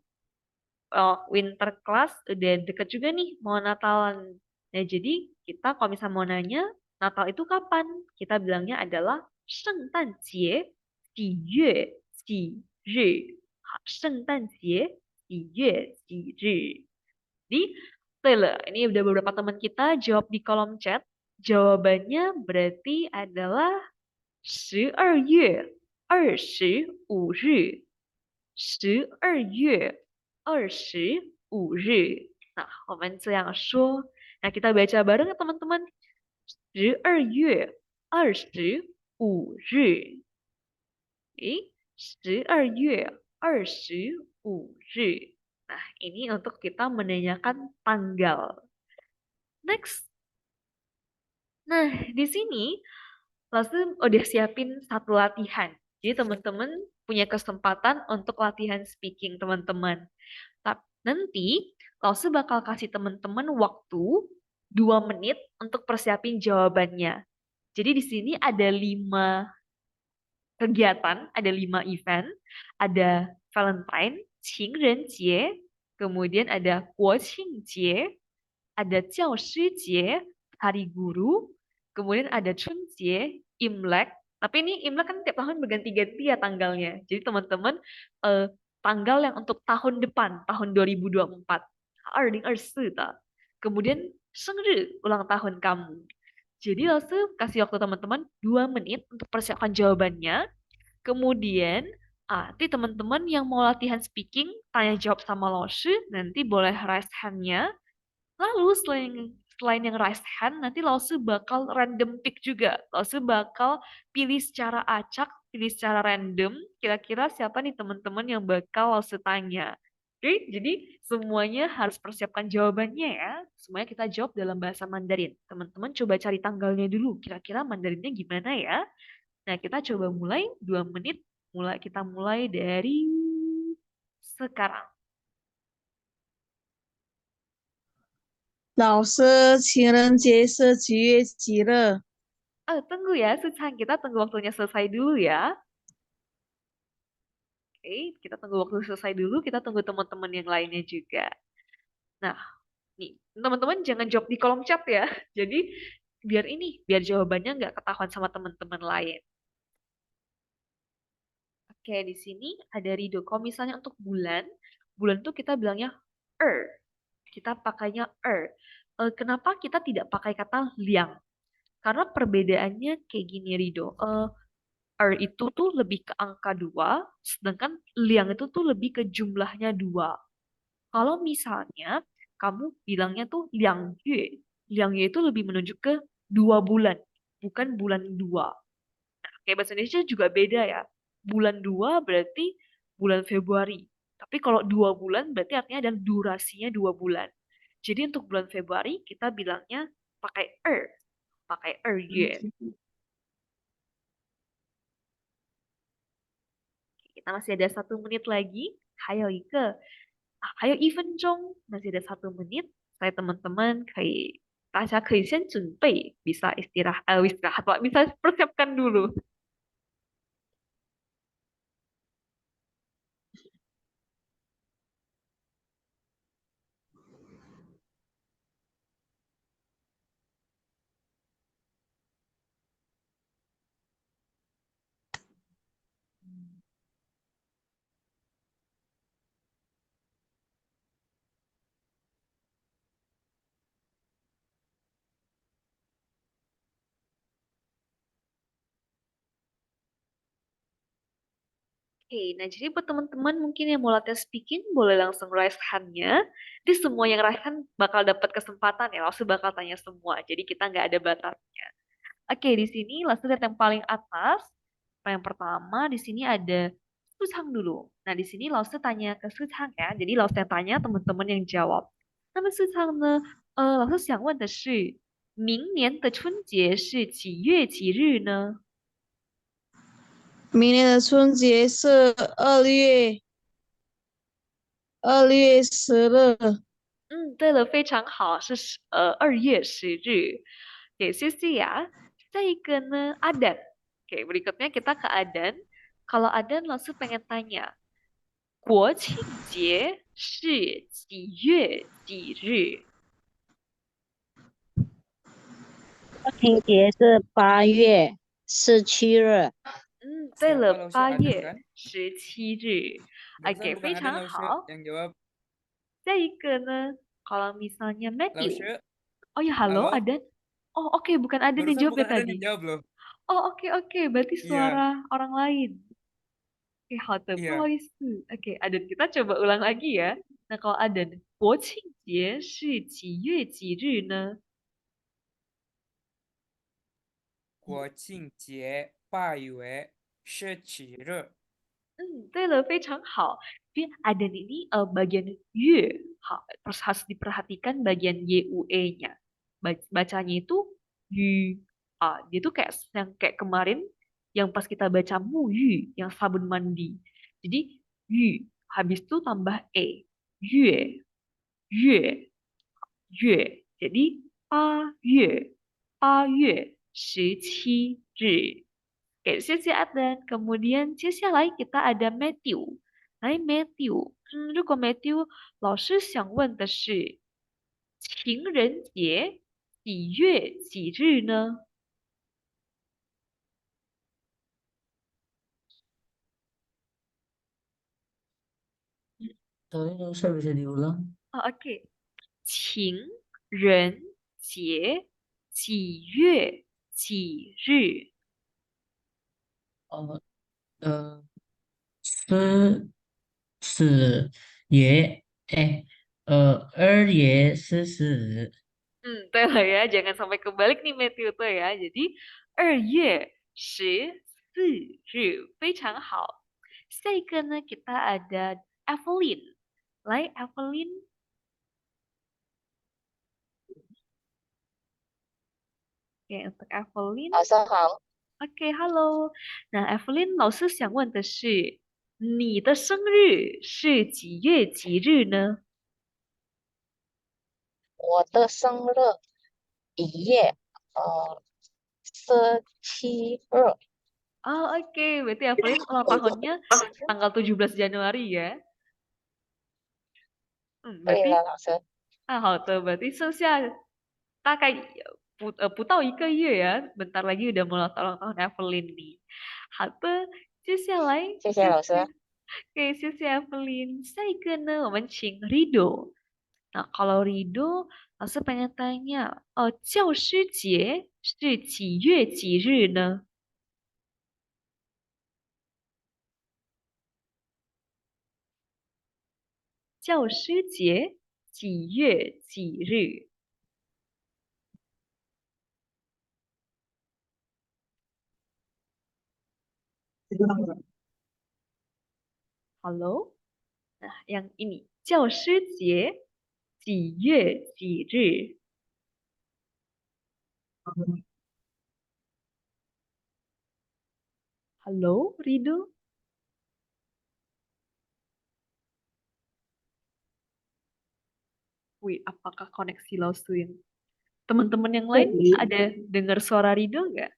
winter class udah deket juga nih mau Natalan. Nah, jadi kita kalau misalnya mau nanya Natal itu kapan? Kita bilangnya adalah 圣诞节几月几日。好，圣诞节几月几日。Jadi, Taylor, ini udah beberapa teman kita jawab di kolom chat. Jawabannya berarti adalah 12月25日。12月25日。Nah, 我们这样说。Nah, kita baca bareng ya teman-teman. 12月25日。12月25日。Nah, ini untuk kita menanyakan tanggal. Next. Nah, di sini langsung udah siapin satu latihan. Jadi teman-teman punya kesempatan untuk latihan speaking teman-teman. Tapi nanti Lause bakal kasih teman-teman waktu 2 menit untuk persiapin jawabannya. Jadi di sini ada 5 kegiatan, ada 5 event. Ada Valentine, 情人节, kemudian ada 国庆节, ada 教师节, Hari Guru, kemudian ada 春节, Imlek. Tapi ini Imlek kan tiap tahun berganti-ganti ya tanggalnya. Jadi teman-teman tanggal yang untuk tahun depan, tahun 2024. 2024 ta. Kemudian 生日, ulang tahun kamu. Jadi langsung kasih waktu teman-teman 2 menit untuk persiapkan jawabannya. Kemudian, nanti teman-teman yang mau latihan speaking, tanya jawab sama Lause, nanti boleh raise hand-nya. Lalu selain yang raise hand, nanti Lause bakal random pick juga. Lause bakal pilih secara acak, pilih secara random, kira-kira siapa nih teman-teman yang bakal Lause tanya. Oke, jadi semuanya harus persiapkan jawabannya ya. Semuanya kita jawab dalam bahasa Mandarin. Teman-teman coba cari tanggalnya dulu, kira-kira Mandarinnya gimana ya? Nah, kita coba mulai 2 menit. Kita mulai dari sekarang. 老师，情人节是几月几日？ Tunggu ya, Suchan. Kita tunggu waktunya selesai dulu ya. Oke, kita tunggu waktu selesai dulu. Kita tunggu teman-teman yang lainnya juga. Nah, nih, teman-teman jangan jawab di kolom chat ya. Jadi, biar jawabannya nggak ketahuan sama teman-teman lain. Oke, di sini ada Rido. Kalau misalnya untuk bulan tuh kita bilangnya Kita pakainya Kenapa kita tidak pakai kata liang? Karena perbedaannya kayak gini, Rido. Itu tuh lebih ke angka 2, sedangkan liang itu tuh lebih ke jumlahnya 2. Kalau misalnya kamu bilangnya tuh liang yue itu lebih menunjuk ke 2 bulan, bukan bulan 2. Nah, kayak bahasa Indonesia juga beda ya. Bulan 2 berarti bulan Februari. Tapi kalau 2 bulan berarti artinya adalah durasinya 2 bulan. Jadi untuk bulan Februari kita bilangnya pakai yue. Kita masih ada 1 menit lagi. 还有1分钟, masih ada 1 menit. Saya teman-teman bisa istirahat, bisa persiapkan dulu. Oke, nah jadi buat teman-teman mungkin yang mau latihan speaking, boleh langsung raise hand-nya. Jadi semua yang raise hand bakal dapat kesempatan ya, langsung bakal tanya semua. Jadi kita nggak ada batasnya. Oke, di sini langsung lihat yang paling atas. Yang pertama di sini ada Suchang dulu. Nah, di sini langsung tanya ke Suchang ya. Jadi langsung yang tanya, teman-teman yang jawab. 那么 Suchang 呢，老师想问的是，明年的春节是几月几日呢？明年的春节是2月10日。对了，非常好，是2月10日. Oke, Sisi ya. Saya ne Adan. Oke, berikutnya kita ke Adan. Kalau Adan langsung pengen tanya, 国庆节是几月几日？情节是8月17日。对 Siapa 了，老师八 Aden 月 kan? 17日。Barusan OK，bukan 非 Aden 常 lausnya 好。 yang jawab. 再一个呢，kalau misalnya Matthew. Lausnya, Oh ya, halo, halo. Aden. Oh, oke, bukan Aden yang Barusan jawab ya bukan Aden tadi. yang jawab loh. Oh, oke, berarti Iya, suara orang lain. Oke, 好的，不好 iya. 意思。Oke, Aden, kita coba ulang lagi ya. Nah, kalau Aden, 国庆节是几月几日呢？国庆节8月17日。对了，非常好。Tapi Aden ini bagian ye, terus harus diperhatikan bagian YUE-nya. Bacanya itu yu. Dia tuh kayak yang kayak kemarin yang pas kita baca mu yu, yang sabun mandi. Jadi yu, habis itu tambah e. Yue, yue, yue. Jadi 8月17日。Oke, 谢谢 Adan. Kemudian 接下来 kita ada Matthew. 来 Matthew，如果 Matthew 老师想问的是情人节几月几日呢？OK，情人节几月几日？2月14日。对了ya, jangan sampai kebalik nih Matthew tuh ya. Jadi 2月14日，非常好。下一个呢，kita ada Evelyn. 来，Evelyn，oke untuk Evelyn，早上好，OK，Hello。那 Evelyn 老师想问的是，你的生日是几月几日呢？我的生日1月17日。Oh, oke, berarti Evelyn ulang tahunnya tanggal 17 Januari ya. 对 berarti 了，老师。好的，berarti 剩下大概不到1个月 ya. Bentar lagi udah mau ulang tahun Evelyn nih. 好的，接下来谢谢老师。谢谢 Evelyn。下一个呢，我们请 Rido。Nah, kalau Rido, langsung pengen tanya, 教师节是几月几日呢？教师节几月几日？Halo? Nah, yang ini, 教师节几月几日？ Halo, Rido? Wih, apakah koneksi Lausu yang teman-teman yang lain ada dengar suara Rido nggak?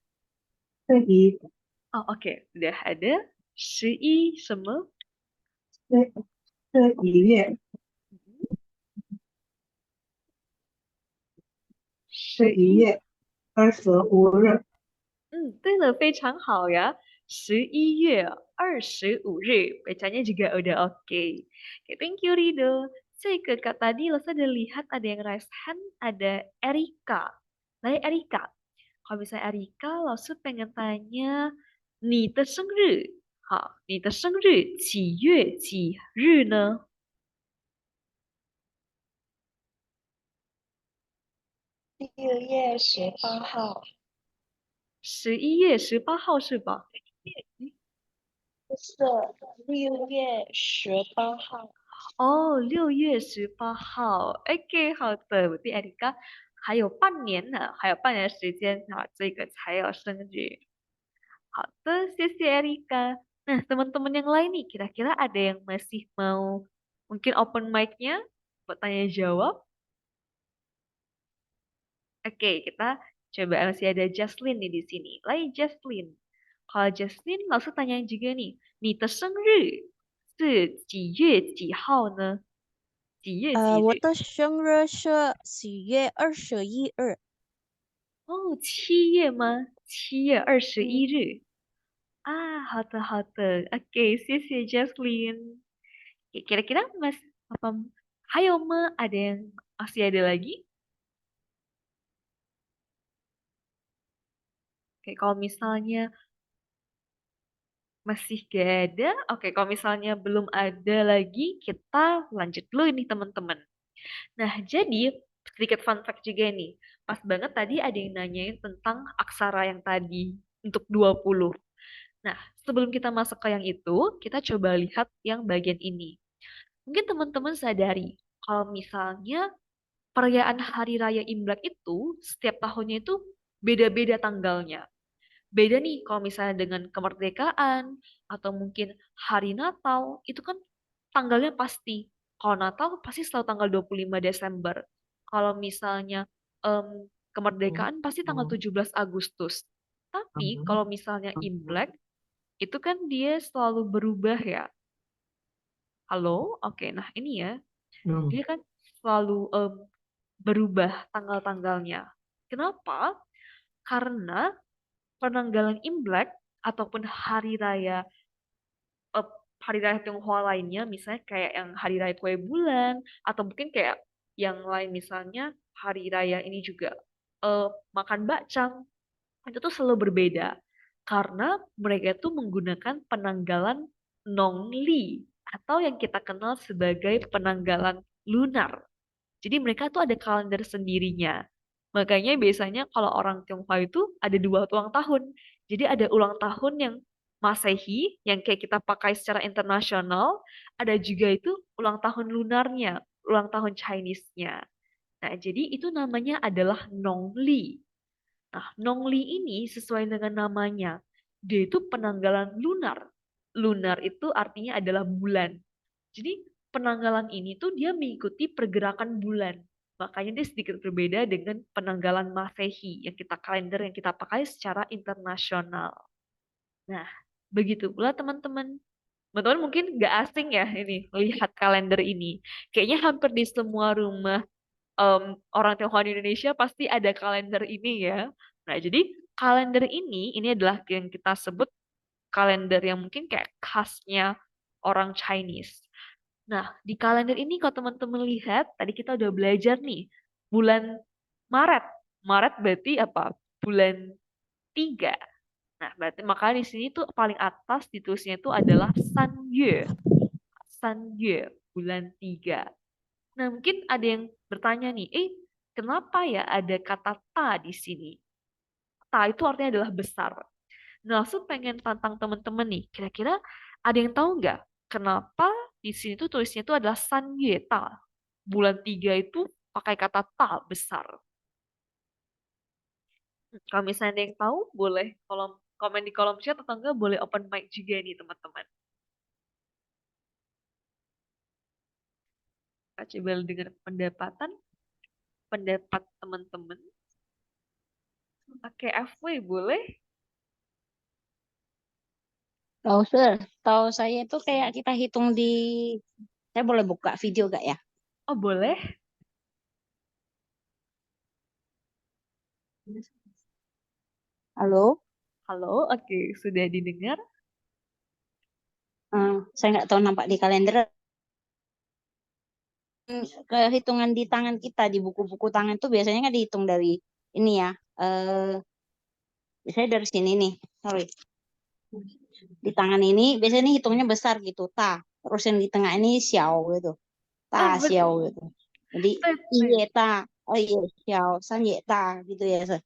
Oh, oke, udah ada. 11什么？111月25日。对了，非常好呀。11月25日, bacanya juga udah oke. Oke, thank you Rido. Kak tadi lo ada lihat ada yang raise hand, ada Erika. Nah, Erika. Kalau misalnya Erika, lo pengen tanya, 你的生日几月几日呢？6月18号。11月18号是吧？不是6月18号。哦，6月18号，OK，好的，我的 Erika，还有半年呢，还有半年时间啊，这个才有生日。好的，谢谢 Erika。Nah, teman-teman yang lain nih, kira-kira ada yang masih mau mungkin open mic-nya buat tanya jawab? Oke, kita coba masih ada Jaslyn nih di sini. Lai Jaslyn. Kalau Jaslyn langsung tanya juga nih, 你的生日是几月几号呢？几月几我日？的生日是4月21日。哦，7月吗？7月21日。好的好的，oke，谢谢 Jaslyn. Kira-kira Mas apa hayo ada yang masih ada lagi? Oke, kalau misalnya masih gak ada, oke, kalau misalnya belum ada lagi, kita lanjut dulu ini teman-teman. Nah, jadi sedikit fun fact juga nih. Pas banget tadi ada yang nanyain tentang aksara yang tadi untuk 20. Nah, sebelum kita masuk ke yang itu, kita coba lihat yang bagian ini. Mungkin teman-teman sadari, kalau misalnya perayaan Hari Raya Imlek itu, setiap tahunnya itu beda-beda tanggalnya. Beda nih kalau misalnya dengan kemerdekaan, atau mungkin hari Natal, itu kan tanggalnya pasti. Kalau Natal pasti selalu tanggal 25 Desember. Kalau misalnya em, kemerdekaan pasti tanggal 17 Agustus. Tapi kalau misalnya Imlek, itu kan dia selalu berubah ya. Halo? Oke, nah ini ya. Dia kan selalu berubah tanggal-tanggalnya. Kenapa? Karena penanggalan Imlek ataupun eh, hari raya Tionghoa lainnya, misalnya kayak yang hari raya kue bulan, atau mungkin kayak yang lain misalnya hari raya ini juga makan bakcang, itu tuh selalu berbeda karena mereka tuh menggunakan penanggalan Nongli atau yang kita kenal sebagai penanggalan lunar. Jadi mereka tuh ada kalender sendirinya. Makanya biasanya kalau orang Tionghoa itu ada dua ulang tahun. Jadi ada ulang tahun yang Masehi, yang kayak kita pakai secara internasional, ada juga itu ulang tahun lunarnya, ulang tahun Chinese-nya. Nah, jadi itu namanya adalah Nongli. Nah, Nongli ini sesuai dengan namanya. Dia itu penanggalan lunar. Lunar itu artinya adalah bulan. Jadi penanggalan ini tuh dia mengikuti pergerakan bulan. Makanya dia sedikit berbeda dengan penanggalan Masehi yang kita kalender yang kita pakai secara internasional. Nah, begitu pula teman-teman. Teman-teman mungkin nggak asing ya ini lihat kalender ini. Kayaknya hampir di semua rumah orang Tionghoa di Indonesia pasti ada kalender ini ya. Nah, jadi kalender ini adalah yang kita sebut kalender yang mungkin kayak khasnya orang Chinese. Nah, di kalender ini kalau teman-teman lihat, tadi kita udah belajar nih, bulan Maret. Maret berarti apa? Bulan 3. Nah, berarti makanya di sini tuh paling atas ditulisnya itu adalah Sanyue. Sanyue, bulan 3. Nah, mungkin ada yang bertanya nih, kenapa ya ada kata ta di sini? Ta itu artinya adalah besar. Nah, langsung pengen tantang teman-teman nih, kira-kira ada yang tahu nggak kenapa di sini tuh tulisnya itu adalah San Yue Ta? Bulan 3 itu pakai kata ta besar. Kalau misalnya ada yang tahu, boleh komen di kolom chat atau enggak boleh open mic juga nih teman-teman. Kita coba dengar pendapat teman-teman. Oke, FW boleh? Tahu saya itu kayak kita hitung di, saya boleh buka video gak ya? Oh, boleh. Halo? Halo, oke, sudah didengar. Saya nggak tahu nampak di kalender. Kehitungan di tangan kita, di buku-buku tangan itu biasanya kan dihitung dari ini ya. Biasanya dari sini nih, sorry. Di tangan ini biasanya hitungnya besar gitu, ta. Terus yang di tengah ini xiao gitu. Ta, Oh, xiao gitu. Jadi, betul. iye ta, oh iya, xiao, san ye ta gitu ya.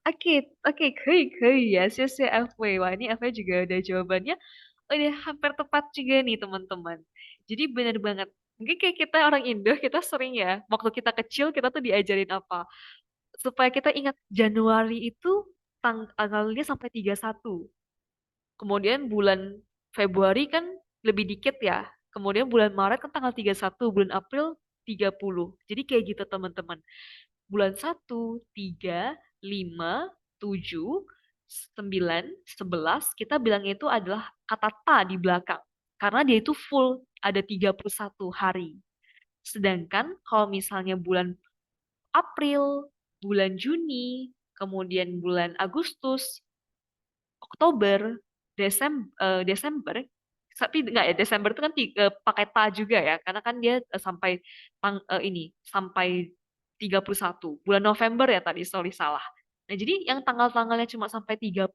Oke, oke, 可以ya. 谢谢 FW. Wah, ini FW juga udah jawabannya. Udah hampir tepat juga nih, teman-teman. Jadi benar banget. Mungkin kayak kita orang Indo, kita sering ya, waktu kita kecil, kita tuh diajarin apa? Supaya kita ingat Januari itu tanggalnya sampai 31. Kemudian bulan Februari kan lebih dikit ya. Kemudian bulan Maret kan tanggal 31, bulan April 30. Jadi kayak gitu, teman-teman. Bulan 1, 3, 5, 7, 9, 11 kita bilangnya itu adalah kata ta di belakang. Karena dia itu full, ada 31 hari. Sedangkan kalau misalnya bulan April, bulan Juni, kemudian bulan Agustus, Oktober, Desember, tapi enggak ya, Desember itu kan pakai ta juga ya, karena kan dia sampai sampai 31. Bulan November ya tadi, sorry salah. Nah, jadi yang tanggal-tanggalnya cuma sampai 30,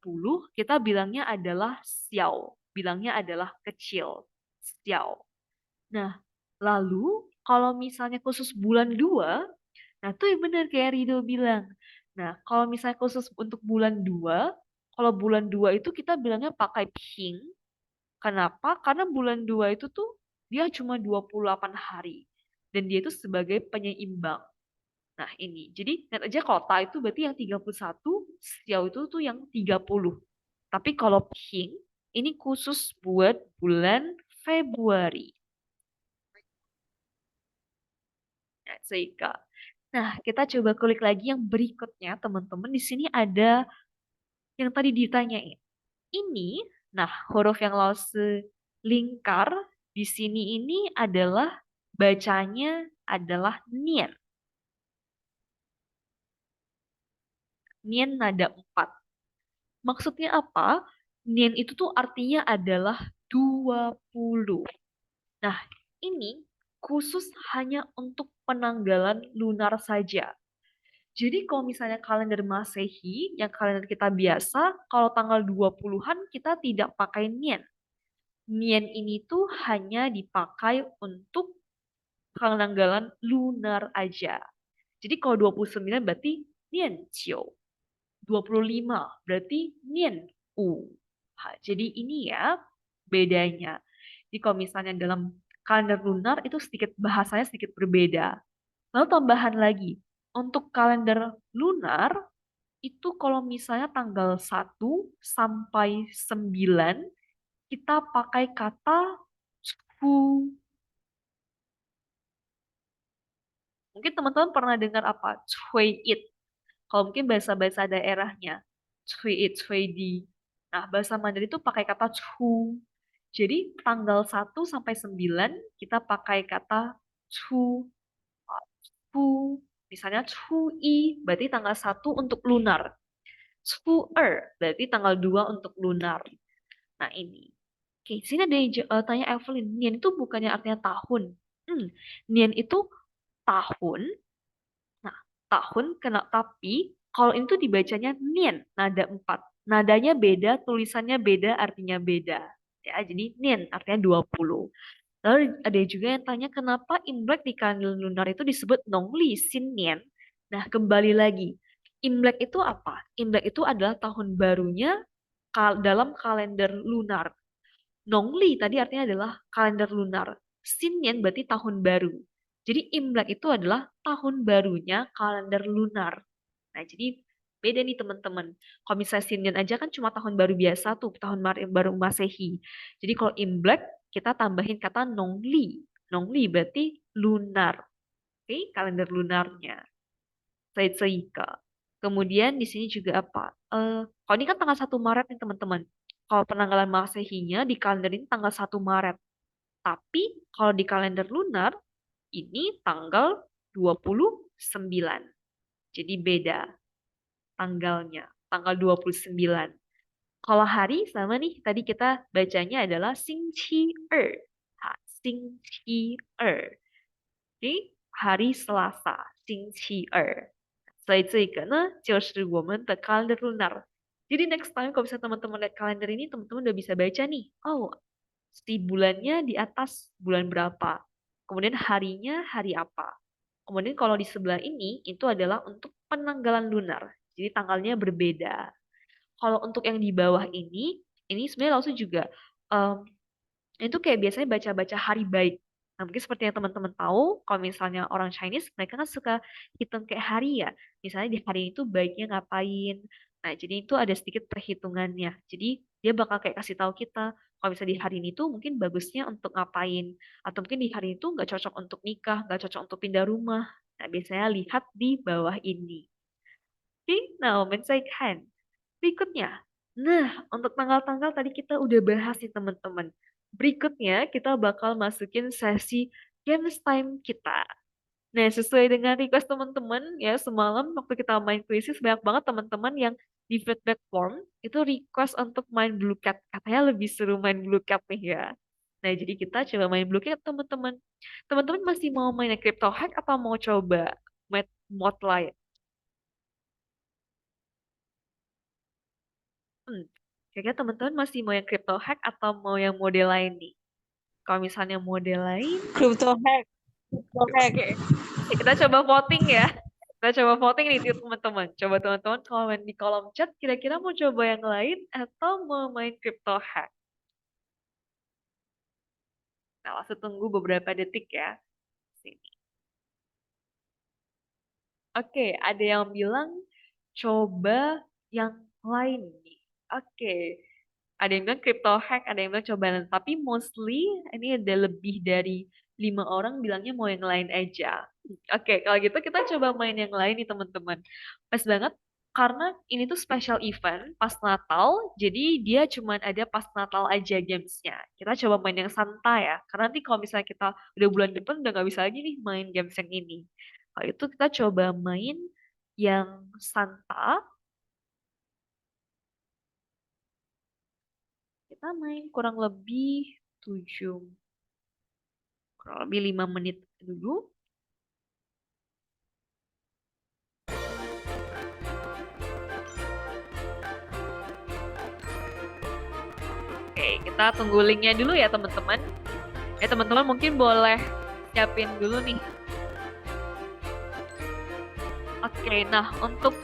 kita bilangnya adalah xiao, bilangnya adalah kecil, xiao. Nah, lalu kalau misalnya khusus bulan 2, nah tuh yang benar kayak Rido bilang. Nah, kalau misalnya khusus untuk bulan 2, kalau bulan 2 itu kita bilangnya pakai ping. Kenapa? Karena bulan 2 itu tuh dia cuma 28 hari. Dan dia itu sebagai penyeimbang. Nah, ini. Jadi, lihat aja kota itu berarti yang 31, xiao itu tuh yang 30. Tapi kalau ping, ini khusus buat bulan Februari. Nah, Seika. Nah, kita coba kulik lagi yang berikutnya, teman-teman. Di sini ada yang tadi ditanyain. Ini, nah, huruf yang lause lingkar di sini ini adalah bacanya adalah nian. Nian nada 4. Maksudnya apa? Nian itu tuh artinya adalah 20. Nah, ini khusus hanya untuk penanggalan lunar saja. Jadi kalau misalnya kalender Masehi, yang kalender kita biasa, kalau tanggal 20-an kita tidak pakai nian. Nian ini tuh hanya dipakai untuk penanggalan lunar aja. Jadi kalau 29 berarti nian qiu. 25 berarti nian u. Jadi ini ya bedanya. Jadi kalau misalnya dalam kalender lunar itu sedikit bahasanya sedikit berbeda. Lalu tambahan lagi, untuk kalender lunar itu kalau misalnya tanggal 1 sampai 9 kita pakai kata cu. Mungkin teman-teman pernah dengar apa? Cui it. Kalau mungkin bahasa-bahasa daerahnya. Cui it, cui di. Nah, bahasa Mandarin itu pakai kata cu. Jadi tanggal 1 sampai 9 kita pakai kata cu. Cu. Misalnya cui berarti tanggal 1 untuk lunar. Cu-er berarti tanggal 2 untuk lunar. Nah, ini. Oke, sini ada yang tanya Evelyn, Nian itu bukannya artinya tahun. Nian itu tahun. Nah, tahun kena tapi kalau itu dibacanya Nian, nada 4. Nadanya beda, tulisannya beda, artinya beda. Ya, jadi Nian artinya 20. Lalu ada juga yang tanya kenapa Imlek di kalender lunar itu disebut Nongli Sin Nian. Nah, kembali lagi. Imlek itu apa? Imlek itu adalah tahun barunya dalam kalender lunar. Nongli tadi artinya adalah kalender lunar. Sinyen berarti tahun baru. Jadi Imlek itu adalah tahun barunya kalender lunar. Nah, jadi beda nih teman-teman. Kalau misalnya Sinyen aja kan cuma tahun baru biasa tuh, tahun baru Masehi. Jadi kalau Imlek kita tambahin kata Nongli. Nongli berarti lunar. Oke, kalender lunarnya. Seika. Kemudian di sini juga apa? Kalau ini kan tanggal 1 Maret nih teman-teman. Kalau penanggalan Masehinya di kalender ini tanggal 1 Maret. Tapi kalau di kalender lunar ini tanggal 29. Jadi beda tanggalnya, tanggal 29. Kalau hari sama nih, tadi kita bacanya adalah Xing Qi Er. Xing Qi Er. Jadi hari Selasa, Xing Qi Er. 所以这个呢，就是我们的 calendar lunar. Jadi next time kalau misalnya teman-teman lihat kalender ini, teman-teman udah bisa baca nih. Oh, si bulannya di atas bulan berapa. Kemudian harinya hari apa. Kemudian kalau di sebelah ini, itu adalah untuk penanggalan lunar. Jadi tanggalnya berbeda. Kalau untuk yang di bawah ini sebenarnya langsung juga itu kayak biasanya baca-baca hari baik. Nah, mungkin seperti yang teman-teman tahu, kalau misalnya orang Chinese, mereka kan suka hitung kayak hari ya. Misalnya di hari itu baiknya ngapain. Nah, jadi itu ada sedikit perhitungannya. Jadi dia bakal kayak kasih tahu kita, kalau misalnya di hari ini tuh mungkin bagusnya untuk ngapain. Atau mungkin di hari itu nggak cocok untuk nikah, nggak cocok untuk pindah rumah. Nah, biasanya lihat di bawah ini. Oke, nah, kan. Berikutnya. Nah, untuk tanggal-tanggal tadi kita udah bahas nih teman-teman. Berikutnya kita bakal masukin sesi games time kita. Nah, sesuai dengan request teman-teman ya, semalam waktu kita main kuisis banyak banget teman-teman yang di feedback form itu request untuk main Blue Cat. Katanya lebih seru main Blue Cat nih ya. Nah, jadi kita coba main Blue Cat teman-teman. Teman-teman masih mau main Crypto Hack atau mau coba main mod lain? Kayaknya teman-teman masih mau yang Crypto Hack atau mau yang model lain nih? Kalau misalnya model lain, Crypto hack. Crypto hack. oke. Kita coba voting ya. Kita coba voting nih teman-teman. Coba teman-teman komen di kolom chat kira-kira mau coba yang lain atau mau main Crypto Hack. Nah, langsung tunggu beberapa detik ya. Sini. Oke, ada yang bilang coba yang lain nih. Oke. Ada yang bilang crypto hack, ada yang bilang coba, tapi mostly ini ada lebih dari 5 orang bilangnya mau yang lain aja. Oke, kalau gitu kita coba main yang lain nih teman-teman. Pas banget karena ini tuh special event pas Natal, jadi dia cuma ada pas Natal aja gamesnya. Kita coba main yang santai ya, karena nanti kalau misalnya kita udah bulan depan udah nggak bisa lagi nih main games yang ini. Kalau itu kita coba main yang Santa. Kita main kurang lebih 5 menit dulu. Oke, kita tunggu linknya dulu ya teman-teman. Teman-teman mungkin boleh siapin dulu nih. Oke, nah untuk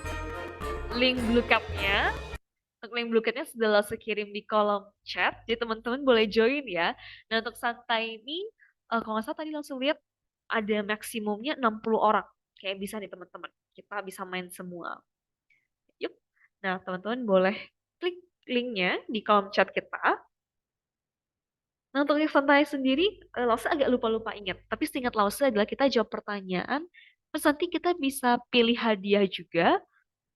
link Blue Cap-nya, sudah langsung kirim di kolom chat, jadi teman-teman boleh join ya. Nah untuk santai ini, kalau nggak salah tadi langsung lihat ada maksimumnya 60 orang. Kayak bisa nih teman-teman, kita bisa main semua. Yuk, nah teman-teman boleh klik linknya di kolom chat kita. Nah untuk yang santai sendiri, Lause agak lupa-lupa ingat. Tapi seingat Lause adalah kita jawab pertanyaan, terus nanti kita bisa pilih hadiah juga.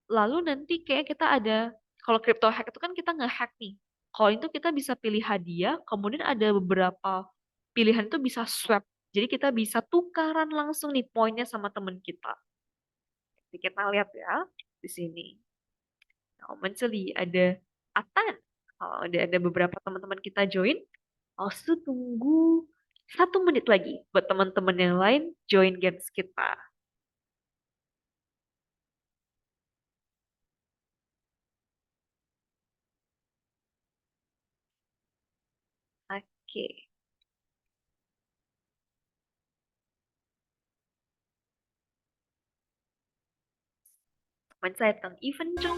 Lalu nanti kayak kita ada, kalau crypto hack itu kan kita nge-hack nih. Kalau itu kita bisa pilih hadiah, kemudian ada beberapa pilihan itu bisa swap. Jadi kita bisa tukaran langsung nih poinnya sama teman kita. Jadi kita lihat ya di sini. Nah, menceli ada Atan. Kalau ada beberapa teman-teman kita join, langsung tunggu 1 menit lagi buat teman-teman yang lain join games kita. Oke. Teman saya tentang event dong.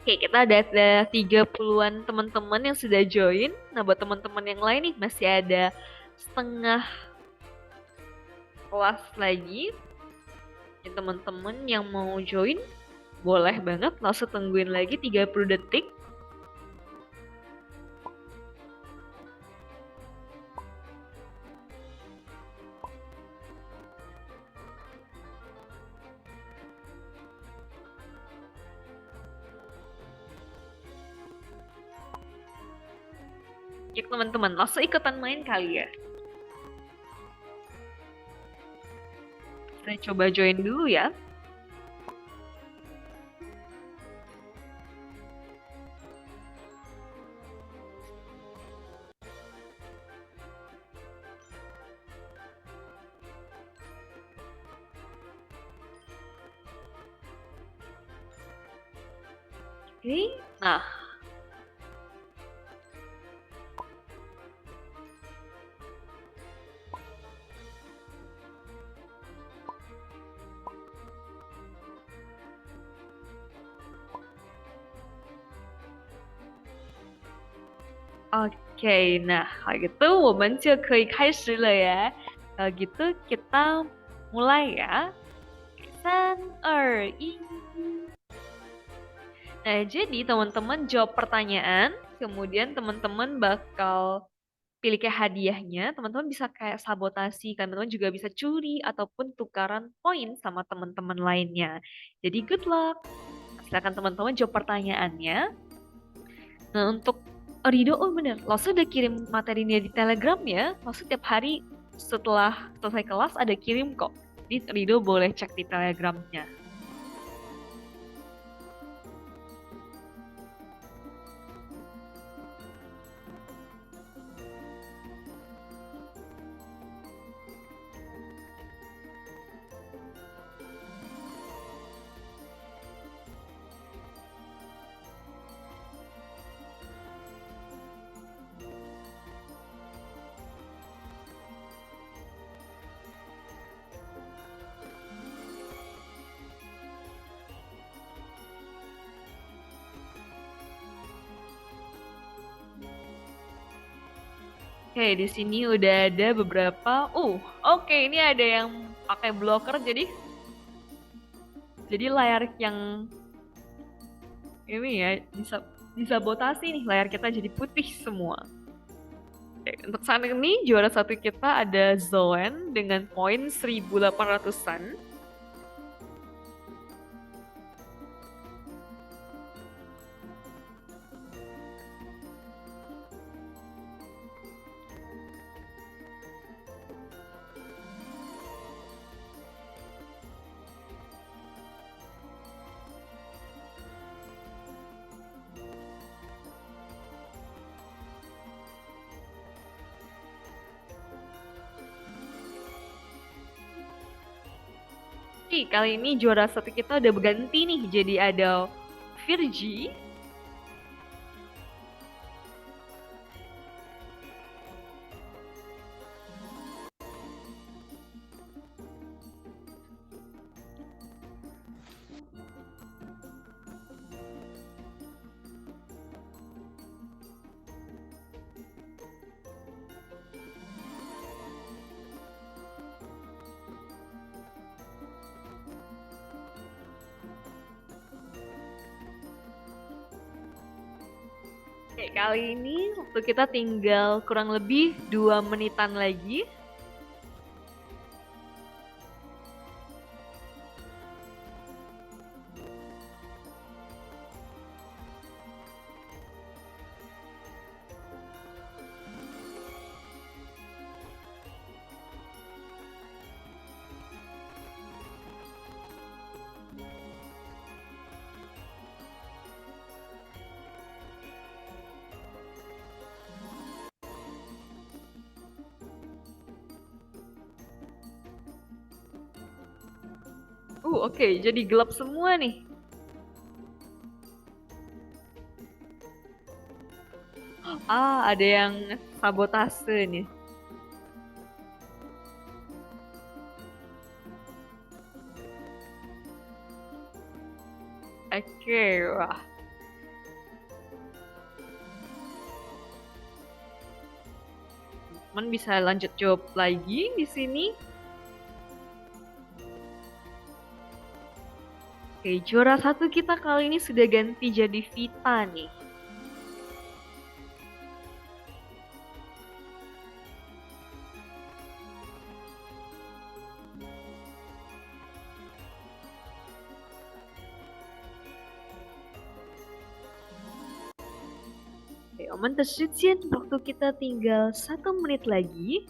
Oke, kita ada 30-an teman-teman yang sudah join. Nah, buat teman-teman yang lain nih, masih ada setengah kelas lagi. Jadi teman-teman yang mau join, boleh banget. Langsung tungguin lagi 30 detik. Ya teman-teman, langsung ikutan main kali ya. Saya coba join dulu ya. Oke, nah. Oke, nah kalau gitu 我们就可以开始了ya. Kalau gitu kita mulai ya. 3, 2, 1. Nah, jadi teman-teman jawab pertanyaan, kemudian teman-teman bakal pilih kayak hadiahnya, teman-teman bisa kayak sabotasi, kan teman-teman juga bisa curi ataupun tukaran poin sama teman-teman lainnya. Jadi good luck. Silakan teman-teman jawab pertanyaannya. Nah, untuk Rido, oh bener, Lause udah kirim materinya di Telegram ya. Lause tiap hari setelah selesai kelas ada kirim kok. Jadi Rido boleh cek di Telegramnya. Oke, di sini udah ada beberapa. Oke, ini ada yang pakai blocker, jadi layar yang ini ya disabotasi nih, layar kita jadi putih semua. Oke, untuk saat ini juara satu kita ada Zoen dengan poin 1800-an. Kali ini juara satu kita udah berganti nih, jadi ada Virgi. Oke, kali ini waktu kita tinggal kurang lebih 2 menitan lagi. Oke, jadi gelap semua nih. Ada yang sabotase nih. Oke, wah. Teman bisa lanjut jawab lagi di sini. Oke, juara satu kita kali ini sudah ganti jadi Vita nih. Oke, waktu kita tinggal 1 menit lagi.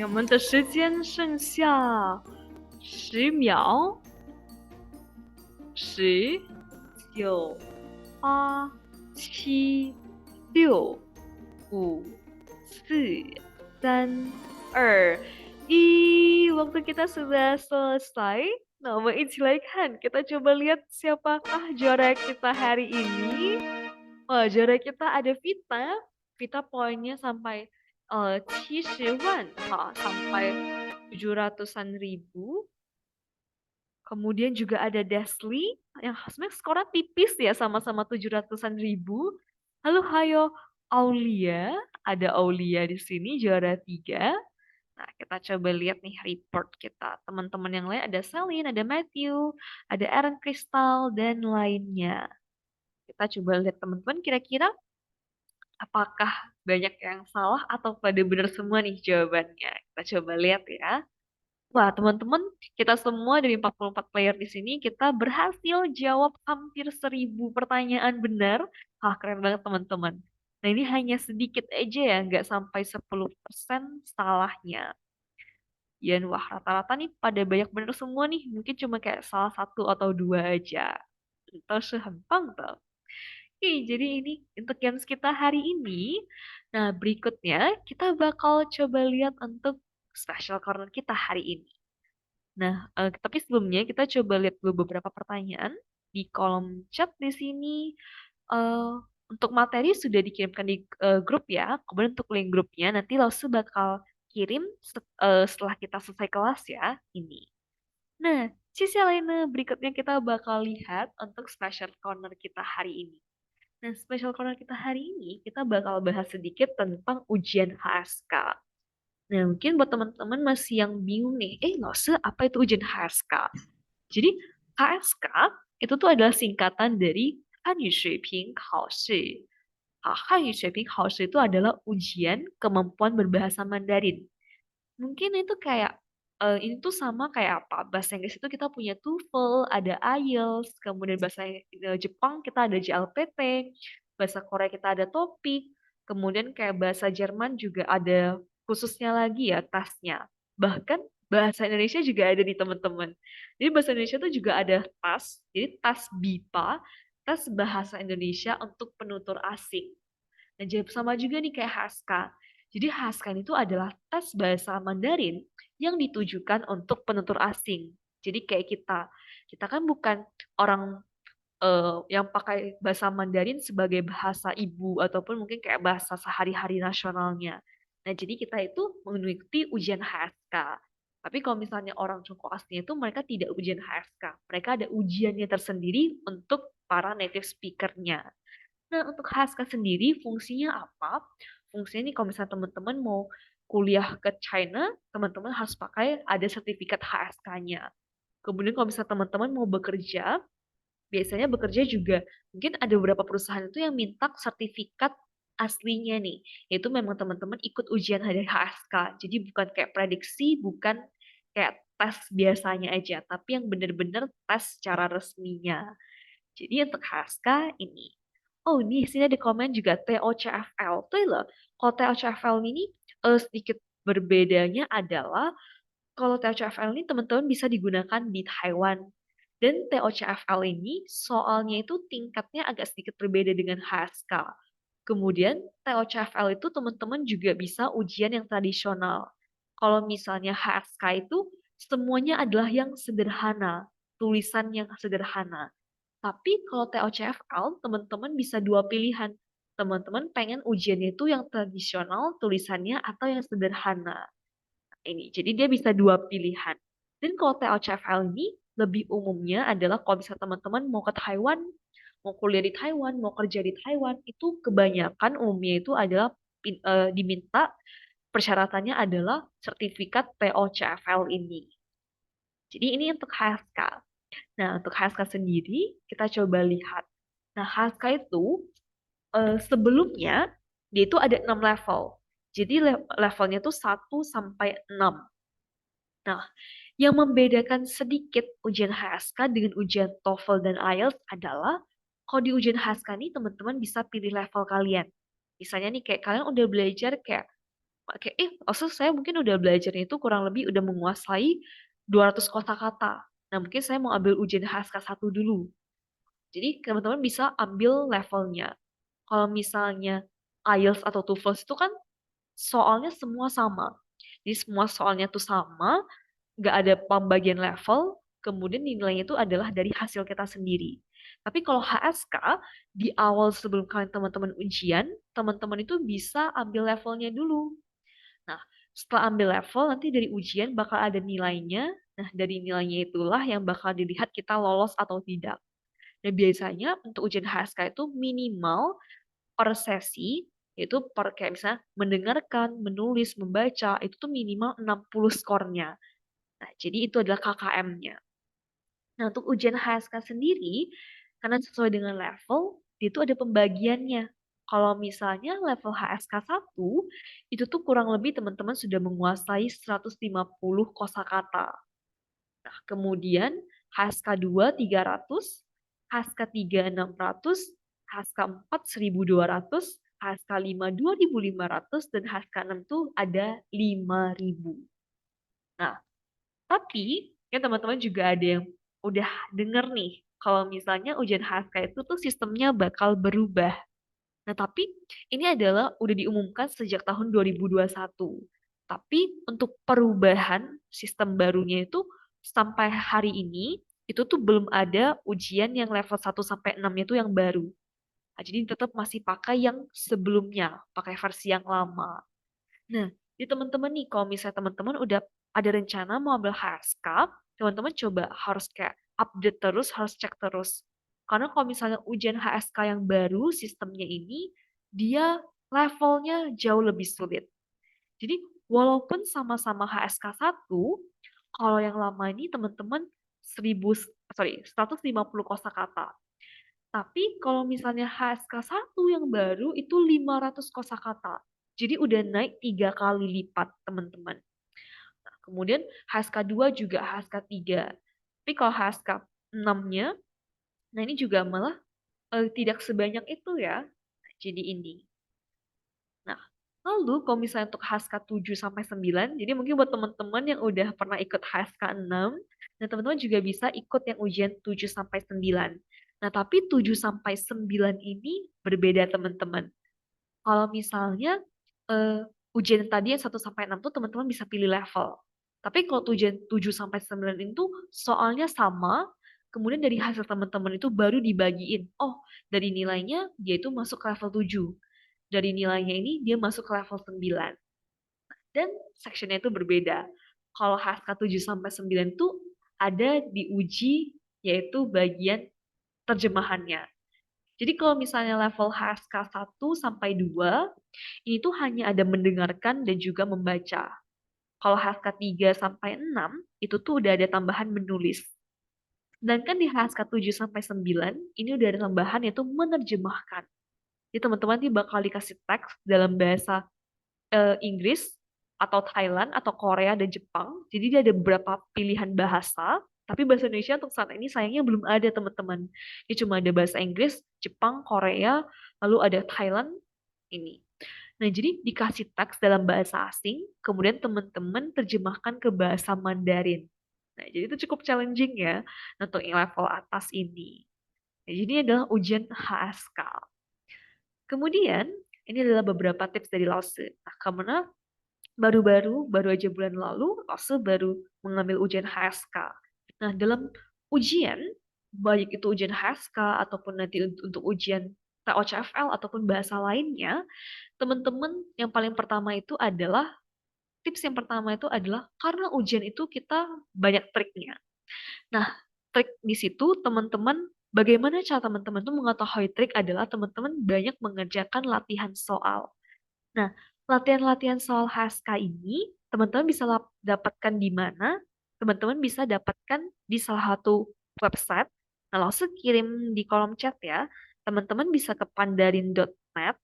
我们的时间剩下10秒，10、9、8、7、6、5、4、3、2、1. Waktu kita sudah selesai. Nah, mengizinkan kita coba lihat siapakah juara kita hari ini. Wah, juara kita ada Vita. Vita poinnya sampai 70 万, sampai 700-an ribu. Kemudian juga ada Desli yang sebenarnya skornya tipis ya, sama-sama 700-an ribu. Lalu hayo Aulia, ada Aulia di sini juara 3. Nah, kita coba lihat nih report kita. Teman-teman yang lain ada Celine, ada Matthew, ada Aaron Crystal, dan lainnya. Kita coba lihat teman-teman kira-kira apakah banyak yang salah atau pada benar semua nih jawabannya. Kita coba lihat ya. Wah, teman-teman, kita semua dari 44 player di sini, kita berhasil jawab hampir 1000 pertanyaan benar. Keren banget teman-teman. Nah, ini hanya sedikit aja ya, nggak sampai 10% salahnya. Ya, wah, rata-rata nih pada banyak bener semua nih. Mungkin cuma kayak salah 1 atau 2 aja. Itu sehempang tuh. Oke, jadi ini untuk games kita hari ini. Nah, berikutnya kita bakal coba lihat untuk special corner kita hari ini. Nah, tapi sebelumnya kita coba lihat dulu beberapa pertanyaan di kolom chat di sini. Eh, untuk materi sudah dikirimkan di grup ya. Kemudian untuk link grupnya nanti Lause bakal kirim setelah kita selesai kelas ya ini. Nah, sisi lainnya berikutnya kita bakal lihat untuk special corner kita hari ini. Nah, special corner kita hari ini kita bakal bahas sedikit tentang ujian HSK. Nah, mungkin buat teman-teman masih yang bingung nih, Lause, apa itu ujian HSK? Jadi, HSK itu tuh adalah singkatan dari Hanyu Shuiping Kaoshi. Hanyu Shuiping Kaoshi itu adalah ujian kemampuan berbahasa Mandarin. Mungkin itu kayak, ini tuh sama kayak apa? Bahasa Inggris itu kita punya TOEFL, ada IELTS, kemudian bahasa Jepang kita ada JLPT, bahasa Korea kita ada TOPIK, kemudian kayak bahasa Jerman juga ada khususnya lagi ya tasnya. Bahkan bahasa Indonesia juga ada di teman-teman. Jadi bahasa Indonesia tuh juga ada tas, jadi tas BIPA, tas bahasa Indonesia untuk penutur asing. Nah, jadi sama juga nih kayak HSK. Jadi HSK itu adalah tes bahasa Mandarin yang ditujukan untuk penutur asing. Jadi kayak kita kan bukan orang yang pakai bahasa Mandarin sebagai bahasa ibu ataupun mungkin kayak bahasa sehari-hari nasionalnya. Nah, jadi kita itu mengikuti ujian HSK. Tapi kalau misalnya orang Tiongkok aslinya itu mereka tidak ujian HSK. Mereka ada ujiannya tersendiri untuk para native speaker-nya. Nah, untuk HSK sendiri fungsinya apa? Fungsinya nih kalau misalnya teman-teman mau kuliah ke China, teman-teman harus pakai ada sertifikat HSK-nya. Kemudian kalau misalnya teman-teman mau bekerja, biasanya bekerja juga mungkin ada beberapa perusahaan itu yang minta sertifikat aslinya nih. Yaitu memang teman-teman ikut ujian dari HSK. Jadi bukan kayak prediksi, bukan kayak tes biasanya aja, tapi yang benar-benar tes secara resminya. Jadi untuk HSK ini. Oh, di sini ada komen juga TOCFL. Tuh loh, kalau TOCFL ini sedikit berbedanya adalah kalau TOCFL ini teman-teman bisa digunakan di Taiwan. Dan TOCFL ini soalnya itu tingkatnya agak sedikit berbeda dengan HSK. Kemudian TOCFL itu teman-teman juga bisa ujian yang tradisional. Kalau misalnya HSK itu semuanya adalah yang sederhana, tulisan yang sederhana. Tapi kalau TOCFL, teman-teman bisa 2 pilihan. Teman-teman pengen ujiannya itu yang tradisional, tulisannya, atau yang sederhana. Ini, jadi dia bisa 2 pilihan. Dan kalau TOCFL ini, lebih umumnya adalah kalau bisa teman-teman mau ke Taiwan, mau kuliah di Taiwan, mau kerja di Taiwan, itu kebanyakan umumnya itu adalah diminta persyaratannya adalah sertifikat TOCFL ini. Jadi ini untuk HSK. Nah, untuk HSK sendiri, kita coba lihat. Nah, HSK itu sebelumnya, dia itu ada 6 level. Jadi levelnya itu 1 sampai 6. Nah, yang membedakan sedikit ujian HSK dengan ujian TOEFL dan IELTS adalah, kalau di ujian HSK ini teman-teman bisa pilih level kalian. Misalnya nih, kayak kalian udah belajar kayak Kayak, maksud saya mungkin udah belajarnya itu kurang lebih udah menguasai 200 kosakata. Nah, mungkin saya mau ambil ujian HSK 1 dulu. Jadi, teman-teman bisa ambil levelnya. Kalau misalnya IELTS atau TOEFL itu kan soalnya semua sama. Jadi, semua soalnya tuh sama, nggak ada pembagian level, kemudian nilainya itu adalah dari hasil kita sendiri. Tapi kalau HSK, di awal sebelum kalian teman-teman ujian, teman-teman itu bisa ambil levelnya dulu. Nah, setelah ambil level, nanti dari ujian bakal ada nilainya. Nah, dari nilainya itulah yang bakal dilihat kita lolos atau tidak. Nah, biasanya untuk ujian HSK itu minimal per sesi, yaitu per kayak misalnya mendengarkan, menulis, membaca, itu tuh minimal 60 skornya. Nah, jadi itu adalah KKM-nya. Nah, untuk ujian HSK sendiri, karena sesuai dengan level, itu ada pembagiannya. Kalau misalnya level HSK 1, itu tuh kurang lebih teman-teman sudah menguasai 150 kosakata. Nah, kemudian HSK 2 300, HSK 3 600, HSK 4 1200, HSK 5 2500, dan HSK 6 tuh ada 5000. Nah, tapi ya teman-teman juga ada yang udah denger nih, kalau misalnya ujian HSK itu tuh sistemnya bakal berubah. Nah, tapi ini adalah udah diumumkan sejak tahun 2021. Tapi untuk perubahan sistem barunya itu sampai hari ini itu tuh belum ada ujian yang level 1 sampai 6-nya itu yang baru. Nah, jadi tetap masih pakai yang sebelumnya, pakai versi yang lama. Nah, di teman-teman nih, kalau misalnya teman-teman udah ada rencana mau ambil HSK, teman-teman coba harus kayak update terus, harus cek terus. Karena kalau misalnya ujian HSK yang baru, sistemnya ini, dia levelnya jauh lebih sulit. Jadi, walaupun sama-sama HSK 1, kalau yang lama ini teman-teman 150 kosakata. Tapi kalau misalnya HSK 1 yang baru itu 500 kosakata. Jadi udah naik 3 kali lipat, teman-teman. Nah, kemudian HSK 2 juga HSK 3. Tapi kalau HSK 6-nya, nah ini juga malah tidak sebanyak itu ya. Jadi ini. Nah, lalu kalau misalnya untuk HSK 7 sampai 9, jadi mungkin buat teman-teman yang udah pernah ikut HSK 6, dan teman-teman juga bisa ikut yang ujian 7 sampai 9. Nah, tapi 7 sampai 9 ini berbeda teman-teman. Kalau misalnya ujian tadi yang 1 sampai 6 tuh teman-teman bisa pilih level. Tapi kalau ujian 7 sampai 9 itu soalnya sama, kemudian dari hasil teman-teman itu baru dibagiin. Oh, dari nilainya dia itu masuk ke level 7. Dari nilainya ini dia masuk ke level 9. Dan sectionnya itu berbeda. Kalau HSK 7 sampai 9 itu ada diuji yaitu bagian terjemahannya. Jadi kalau misalnya level HSK 1 sampai 2, ini tuh hanya ada mendengarkan dan juga membaca. Kalau HSK 3 sampai 6, itu tuh udah ada tambahan menulis. Sedangkan di HSK 7 sampai 9, ini udah ada tambahan yaitu menerjemahkan. Jadi teman-teman nih bakal dikasih teks dalam bahasa Inggris, atau Thailand, atau Korea, dan Jepang. Jadi dia ada beberapa pilihan bahasa, tapi bahasa Indonesia untuk saat ini sayangnya belum ada teman-teman. Ini cuma ada bahasa Inggris, Jepang, Korea, lalu ada Thailand, ini. Nah, jadi dikasih teks dalam bahasa asing, kemudian teman-teman terjemahkan ke bahasa Mandarin. Nah, jadi itu cukup challenging ya untuk yang level atas ini. Nah, jadi ini adalah ujian HSK. Kemudian, ini adalah beberapa tips dari Lause. Nah, karena baru aja bulan lalu, Lause baru mengambil ujian HSK. Nah, dalam ujian, baik itu ujian HSK ataupun nanti untuk ujian TOCFL ataupun bahasa lainnya, teman-teman yang paling pertama itu adalah, tips yang pertama itu adalah karena ujian itu kita banyak triknya. Nah, trik di situ teman-teman, bagaimana cara teman-teman tuh mengetahui trik adalah teman-teman banyak mengerjakan latihan soal. Nah, latihan-latihan soal HSK ini teman-teman bisa dapatkan di mana? Teman-teman bisa dapatkan di salah satu website. Nah, langsung kirim di kolom chat ya. Teman-teman bisa ke pandarin.net.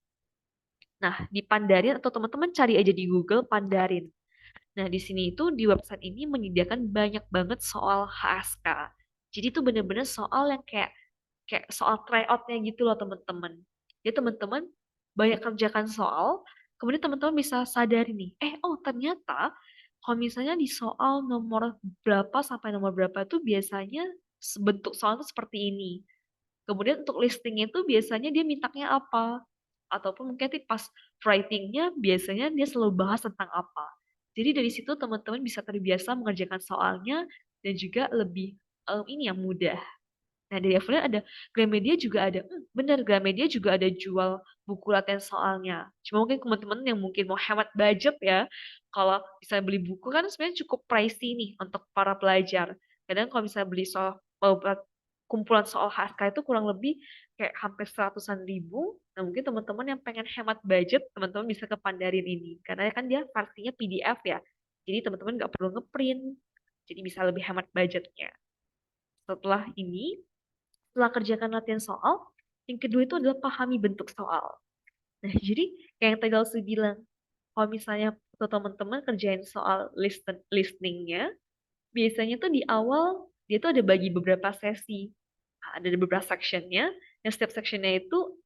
Nah, di Pandarin atau teman-teman cari aja di Google Pandarin. Nah, di sini itu di website ini menyediakan banyak banget soal HSK. Jadi itu bener-bener soal yang kayak soal tryout-nya gitu loh teman-teman. Jadi teman-teman banyak kerjakan soal, kemudian teman-teman bisa sadari nih, oh ternyata kalau misalnya di soal nomor berapa sampai nomor berapa itu biasanya bentuk soal itu seperti ini. Kemudian untuk listingnya itu biasanya dia mintanya apa? Ataupun mungkin nanti pas writingnya biasanya dia selalu bahas tentang apa. Jadi dari situ teman-teman bisa terbiasa mengerjakan soalnya dan juga lebih ini yang mudah. Nah, dari Evelyn ada Gramedia juga ada. Benar, Gramedia juga ada jual buku latihan soalnya. Cuma mungkin teman-teman yang mungkin mau hemat budget ya, kalau bisa beli buku kan sebenarnya cukup pricey nih untuk para pelajar. Kadang kalau bisa beli soal kumpulan soal HSK itu kurang lebih kayak hampir seratusan ribu. Nah, mungkin teman-teman yang pengen hemat budget, teman-teman bisa ke Pandarin ini. Karena kan dia versinya PDF ya. Jadi teman-teman nggak perlu ngeprint. Jadi bisa lebih hemat budgetnya. Setelah ini, setelah kerjakan latihan soal, yang kedua itu adalah pahami bentuk soal. Nah, jadi kayak yang tadi Elsie bilang, kalau misalnya tuh teman-teman kerjain soal listeningnya, biasanya tuh di awal dia tuh ada bagi beberapa sesi. Ada beberapa sectionnya, dan setiap sectionnya itu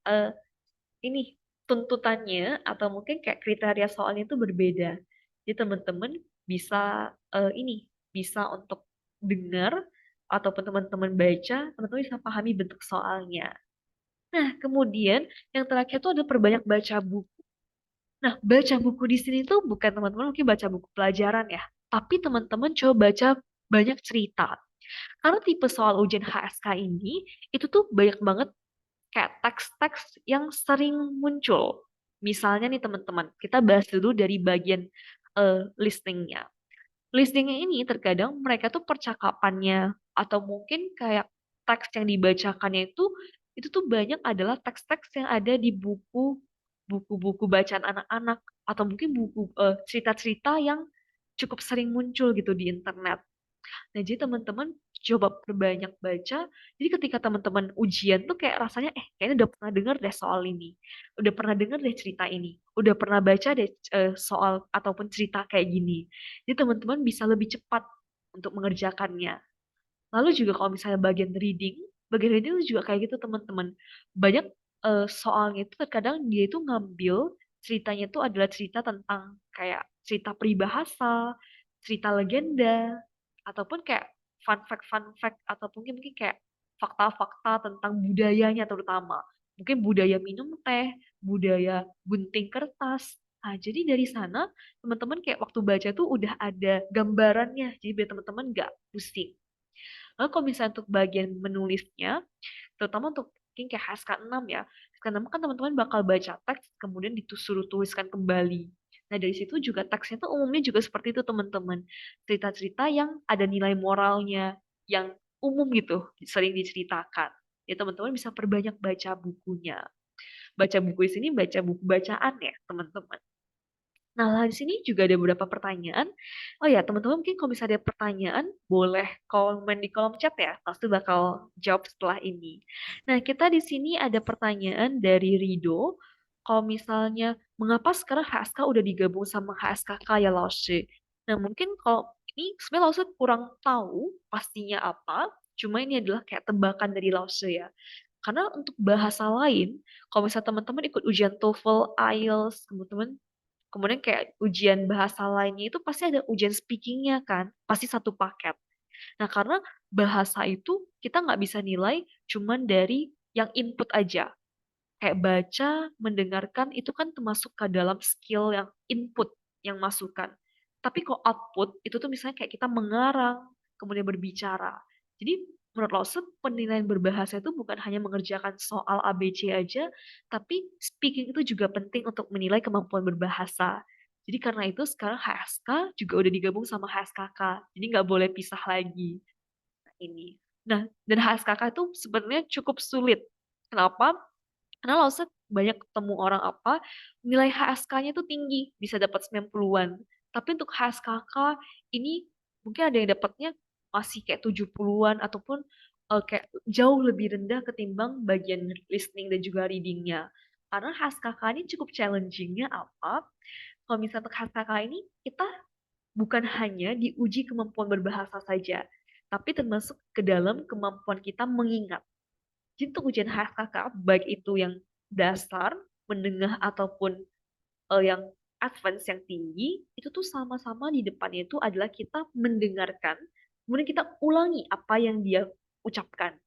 ini tuntutannya atau mungkin kayak kriteria soalnya itu berbeda. Jadi teman-teman bisa bisa untuk dengar ataupun teman-teman baca, teman-teman bisa pahami bentuk soalnya. Nah, kemudian yang terakhir itu ada perbanyak baca buku. Nah, baca buku di sini tuh bukan teman-teman mungkin baca buku pelajaran ya, tapi teman-teman coba baca banyak cerita. Karena tipe soal ujian HSK ini, itu tuh banyak banget kayak teks-teks yang sering muncul. Misalnya nih teman-teman, kita bahas dulu dari bagian listening-nya. Listening-nya ini terkadang mereka tuh percakapannya atau mungkin kayak teks yang dibacakannya itu tuh banyak adalah teks-teks yang ada di buku-buku bacaan anak-anak atau mungkin buku cerita-cerita yang cukup sering muncul gitu di internet. Nah, jadi teman-teman coba perbanyak baca. Jadi ketika teman-teman ujian tuh kayak rasanya, kayaknya udah pernah dengar deh soal ini. Udah pernah dengar deh cerita ini. Udah pernah baca deh soal ataupun cerita kayak gini. Jadi teman-teman bisa lebih cepat untuk mengerjakannya. Lalu juga kalau misalnya bagian reading itu juga kayak gitu teman-teman. Banyak soalnya itu terkadang dia itu ngambil ceritanya itu adalah cerita tentang kayak cerita peribahasa, cerita legenda, ataupun kayak fun fact atau mungkin kayak fakta-fakta tentang budayanya terutama. Mungkin budaya minum teh, budaya gunting kertas. Nah, jadi dari sana teman-teman kayak waktu baca tuh udah ada gambarannya, jadi biar teman-teman nggak pusing. Lalu kalau misalnya untuk bagian menulisnya, terutama untuk mungkin kayak HSK 6 ya, HSK 6 kan teman-teman bakal baca teks, kemudian disuruh tuliskan kembali. Nah, dari situ juga teksnya tuh umumnya juga seperti itu teman-teman. Cerita-cerita yang ada nilai moralnya, yang umum gitu, sering diceritakan. Ya teman-teman bisa perbanyak baca bukunya. Baca buku di sini baca buku bacaan ya teman-teman. Nah, di sini juga ada beberapa pertanyaan. Oh ya, teman-teman mungkin kalau misalnya ada pertanyaan, boleh komen di kolom chat ya. Pasti bakal jawab setelah ini. Nah, kita di sini ada pertanyaan dari Rido. Kalau misalnya, mengapa sekarang HSK udah digabung sama HSKK ya, Laoshi? Nah, mungkin kalau ini sebenarnya Laoshi kurang tahu pastinya apa. Cuma ini adalah kayak tebakan dari Laoshi ya. Karena untuk bahasa lain, kalau misalnya teman-teman ikut ujian TOEFL, IELTS, kemudian kayak ujian bahasa lainnya itu pasti ada ujian speakingnya kan, pasti satu paket. Nah, karena bahasa itu kita nggak bisa nilai cuman dari yang input aja. Kayak baca, mendengarkan itu kan termasuk ke dalam skill yang input, yang masukan. Tapi kok output itu tuh misalnya kayak kita mengarang, kemudian berbicara. Jadi menurut Lawson, penilaian berbahasa itu bukan hanya mengerjakan soal ABC aja, tapi speaking itu juga penting untuk menilai kemampuan berbahasa. Jadi karena itu sekarang HSK juga udah digabung sama HSKK. Jadi nggak boleh pisah lagi. Nah, ini. Nah, dan HSKK itu sebenarnya cukup sulit. Kenapa? Karena Lawson banyak ketemu orang apa, nilai HSK-nya itu tinggi, bisa dapat 90-an. Tapi untuk HSKK ini mungkin ada yang dapatnya masih kayak 70-an ataupun kayak jauh lebih rendah ketimbang bagian listening dan juga reading-nya. Karena HSKK ini cukup challenging-nya apa? Kalau misalnya untuk HSKK ini kita bukan hanya diuji kemampuan berbahasa saja, tapi termasuk ke dalam kemampuan kita mengingat. Jadi untuk ujian HSKK, baik itu yang dasar, menengah, ataupun yang advance, yang tinggi, itu tuh sama-sama di depannya itu adalah kita mendengarkan, kemudian kita ulangi apa yang dia ucapkan.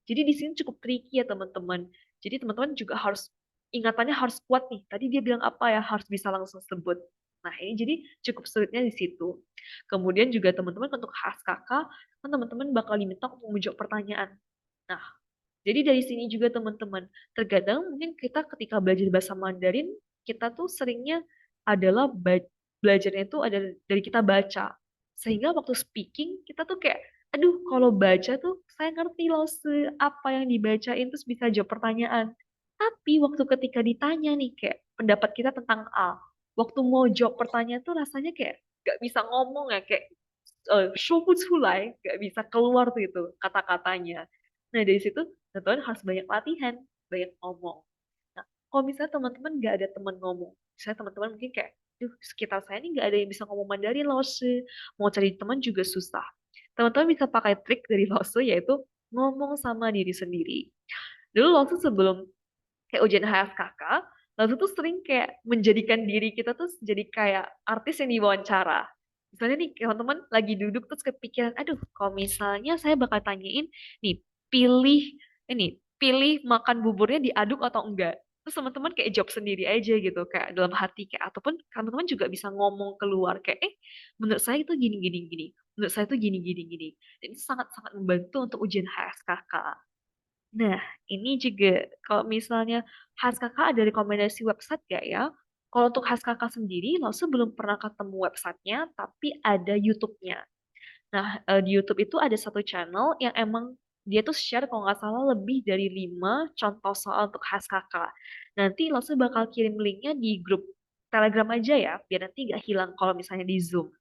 Jadi di sini cukup tricky ya teman-teman. Jadi teman-teman juga harus ingatannya harus kuat nih. Tadi dia bilang apa ya, harus bisa langsung sebut. Nah, ini jadi cukup sulitnya di situ. Kemudian juga teman-teman untuk HSKK, kan teman-teman bakal diminta untuk menjawab pertanyaan. Nah, jadi dari sini juga teman-teman, terkadang mungkin kita ketika belajar bahasa Mandarin, kita tuh seringnya adalah belajarnya itu ada dari kita baca. Sehingga waktu speaking, kita tuh kayak, aduh kalau baca tuh saya ngerti loh apa yang dibacain, terus bisa jawab pertanyaan. Tapi waktu ketika ditanya nih kayak pendapat kita tentang A, waktu mau jawab pertanyaan tuh rasanya kayak gak bisa ngomong ya, kayak 说不出来, gak bisa keluar tuh itu kata-katanya. Nah dari situ teman-teman harus banyak latihan, banyak ngomong. Nah, kalau misalnya teman-teman nggak ada teman ngomong, misalnya teman-teman mungkin kayak, duh, sekitar saya ini nggak ada yang bisa ngomong Mandarin, Lause. Mau cari teman juga susah. Teman-teman bisa pakai trik dari Lause, yaitu ngomong sama diri sendiri. Dulu Lause sebelum kayak ujian HSKK, Lause tuh sering kayak menjadikan diri kita tuh jadi kayak artis yang diwawancara. Misalnya nih, teman-teman lagi duduk terus kepikiran, aduh, kalau misalnya saya bakal tanyain, nih, pilih pilih makan buburnya diaduk atau enggak. Terus teman-teman kayak jawab sendiri aja gitu, kayak dalam hati kayak ataupun teman-teman juga bisa ngomong keluar kayak menurut saya itu gini gini gini. Menurut saya itu gini gini gini. Dan itu sangat-sangat membantu untuk ujian HSKK. Nah, ini juga kalau misalnya HSKK ada rekomendasi website gak ya? Kalau untuk HSKK sendiri, Lause belum pernah ketemu websitenya, tapi ada YouTube-nya. Nah, di YouTube itu ada satu channel yang emang dia tuh share kalau nggak salah lebih dari 5 contoh soal untuk HSKK. Nanti Lause bakal kirim linknya di grup Telegram aja ya, biar nanti nggak hilang kalau misalnya di Zoom.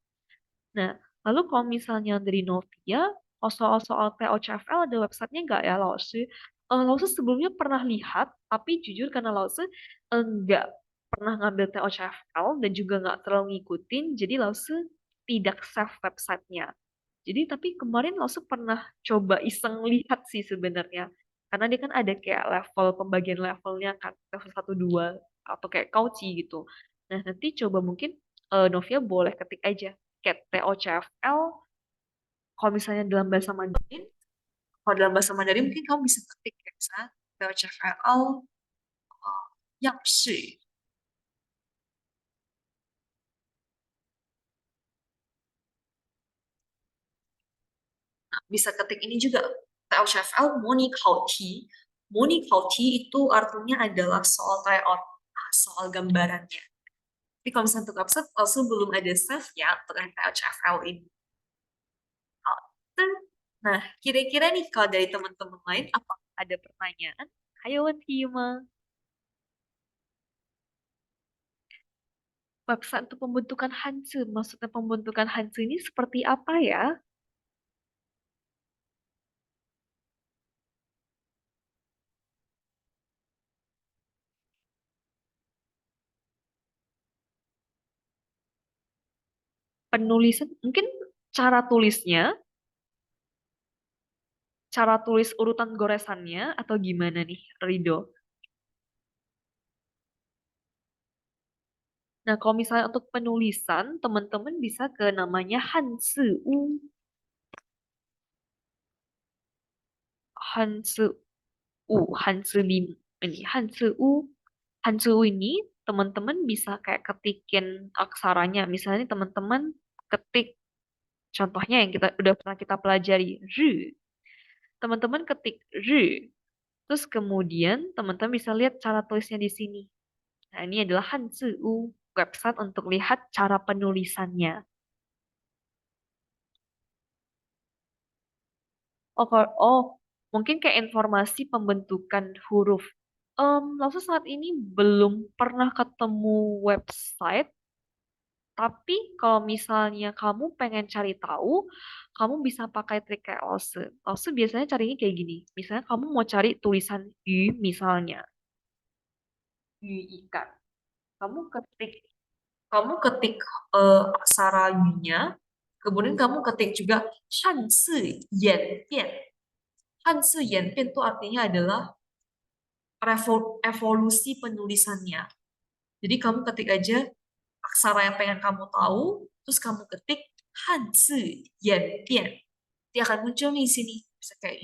Nah, lalu kalau misalnya dari Novia, kalau soal-soal TOCFL ada websitenya nggak ya, Lause? Lause sebelumnya pernah lihat, tapi jujur karena Lause nggak pernah ngambil TOCFL dan juga nggak terlalu ngikutin, jadi Lause tidak save websitenya. Jadi tapi kemarin Lause pernah coba iseng lihat sih sebenarnya. Karena dia kan ada kayak level pembagian levelnya kan, level 1 2 atau kayak Kauci gitu. Nah, nanti coba mungkin Novia boleh ketik aja kayak TOCFL. Kalau misalnya dalam bahasa Mandarin, kalau dalam bahasa Mandarin mungkin kamu bisa ketik kayak misalnya TOCFL yang shi. Nah, bisa ketik ini juga TOCFL Moni Kauci. Moni Kauci itu artinya adalah soal tryout, soal gambarannya. Tapi kalau misalnya untuk website, also belum ada save ya untuk TOCFL ini. Nah, kira-kira nih kalau dari teman-teman lain, apa ada pertanyaan? Ayo, Tima. Website untuk pembentukan Hanzi, maksudnya pembentukan Hanzi ini seperti apa ya? Penulisan, mungkin cara tulisnya, cara tulis urutan goresannya, atau gimana nih, Rido? Nah, kalau misalnya untuk penulisan, teman-teman bisa ke namanya Hanzi U. Hanzi U, Hanzi Lim, ini Hanzi U. Hanzi U ini teman-teman bisa kayak ketikin aksaranya. Misalnya teman-teman ketik contohnya yang kita udah pernah kita pelajari, ru. Teman-teman ketik ru. Terus kemudian teman-teman bisa lihat cara tulisnya di sini. Nah, ini adalah Hanzi U, website untuk lihat cara penulisannya. Oh, mungkin kayak informasi pembentukan huruf. Langsung saat ini belum pernah ketemu website, tapi kalau misalnya kamu pengen cari tahu, kamu bisa pakai trik kayak Lause. Lause biasanya carinya kayak gini. Misalnya kamu mau cari tulisan yu misalnya. Yu ikan. Kamu ketik aksara yu-nya, kemudian kamu ketik juga Hanzi Yanbian. Hanzi Yanbian itu artinya adalah evolusi penulisannya. Jadi kamu ketik aja aksara yang pengen kamu tahu, terus kamu ketik Hanzi Yan Bian. Dia akan muncul nih di sini. Bisa kayak